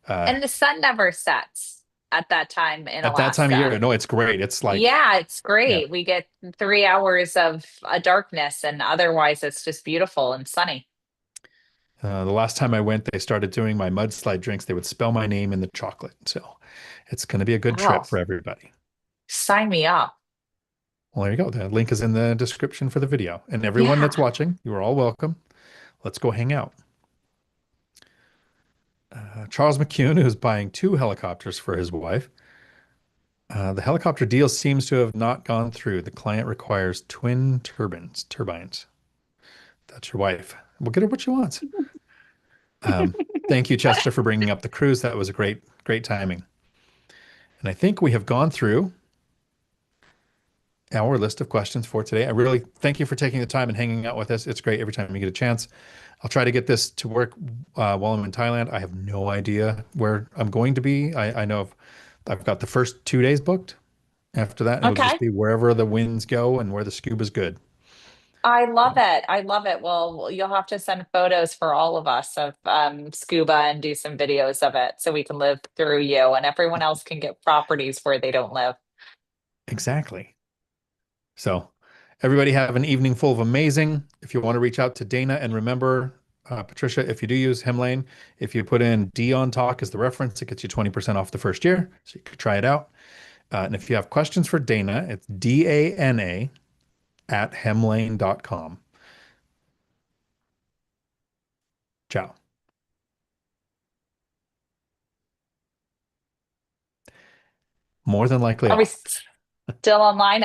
Uh, And the sun never sets at that time in at that time of Alaska. year, no, it's great. It's like, Yeah, it's yeah. great. We get 3 hours of darkness, and otherwise, it's just beautiful and sunny. The last time I went, they started doing my mudslide drinks. They would spell my name in the chocolate. So it's going to be a good Wow. trip for everybody. Sign me up. Well, there you go. The link is in the description for the video. And everyone that's Yeah. watching, you are all welcome. Let's go hang out. Charles McCune, who's buying two helicopters for his wife. The helicopter deal seems to have not gone through. The client requires twin turbines. That's your wife. We'll get her what she wants. Um, Thank you, Chester, for bringing up the cruise. That was a great timing. And I think we have gone through our list of questions for today. I really thank you for taking the time and hanging out with us. It's great every time you get a chance. I'll try to get this to work while I'm in Thailand. I have no idea where I'm going to be. I know I've got the first 2 days booked. After that, it'll just Okay. be wherever the winds go and where the scuba's good. I love So, it. I love it. Well, you'll have to send photos for all of us of scuba and do some videos of it so we can live through you and everyone else can get properties where they don't live. exactly. So, everybody have an evening full of amazing. If you want to reach out to Dana and remember, Patricia, if you do use Hemlane, if you put in Dion Talk as the reference, it gets you 20% off the first year. So you could try it out. And if you have questions for Dana, it's DANA at hemlane.com. Ciao. More than likely Are we off. still online?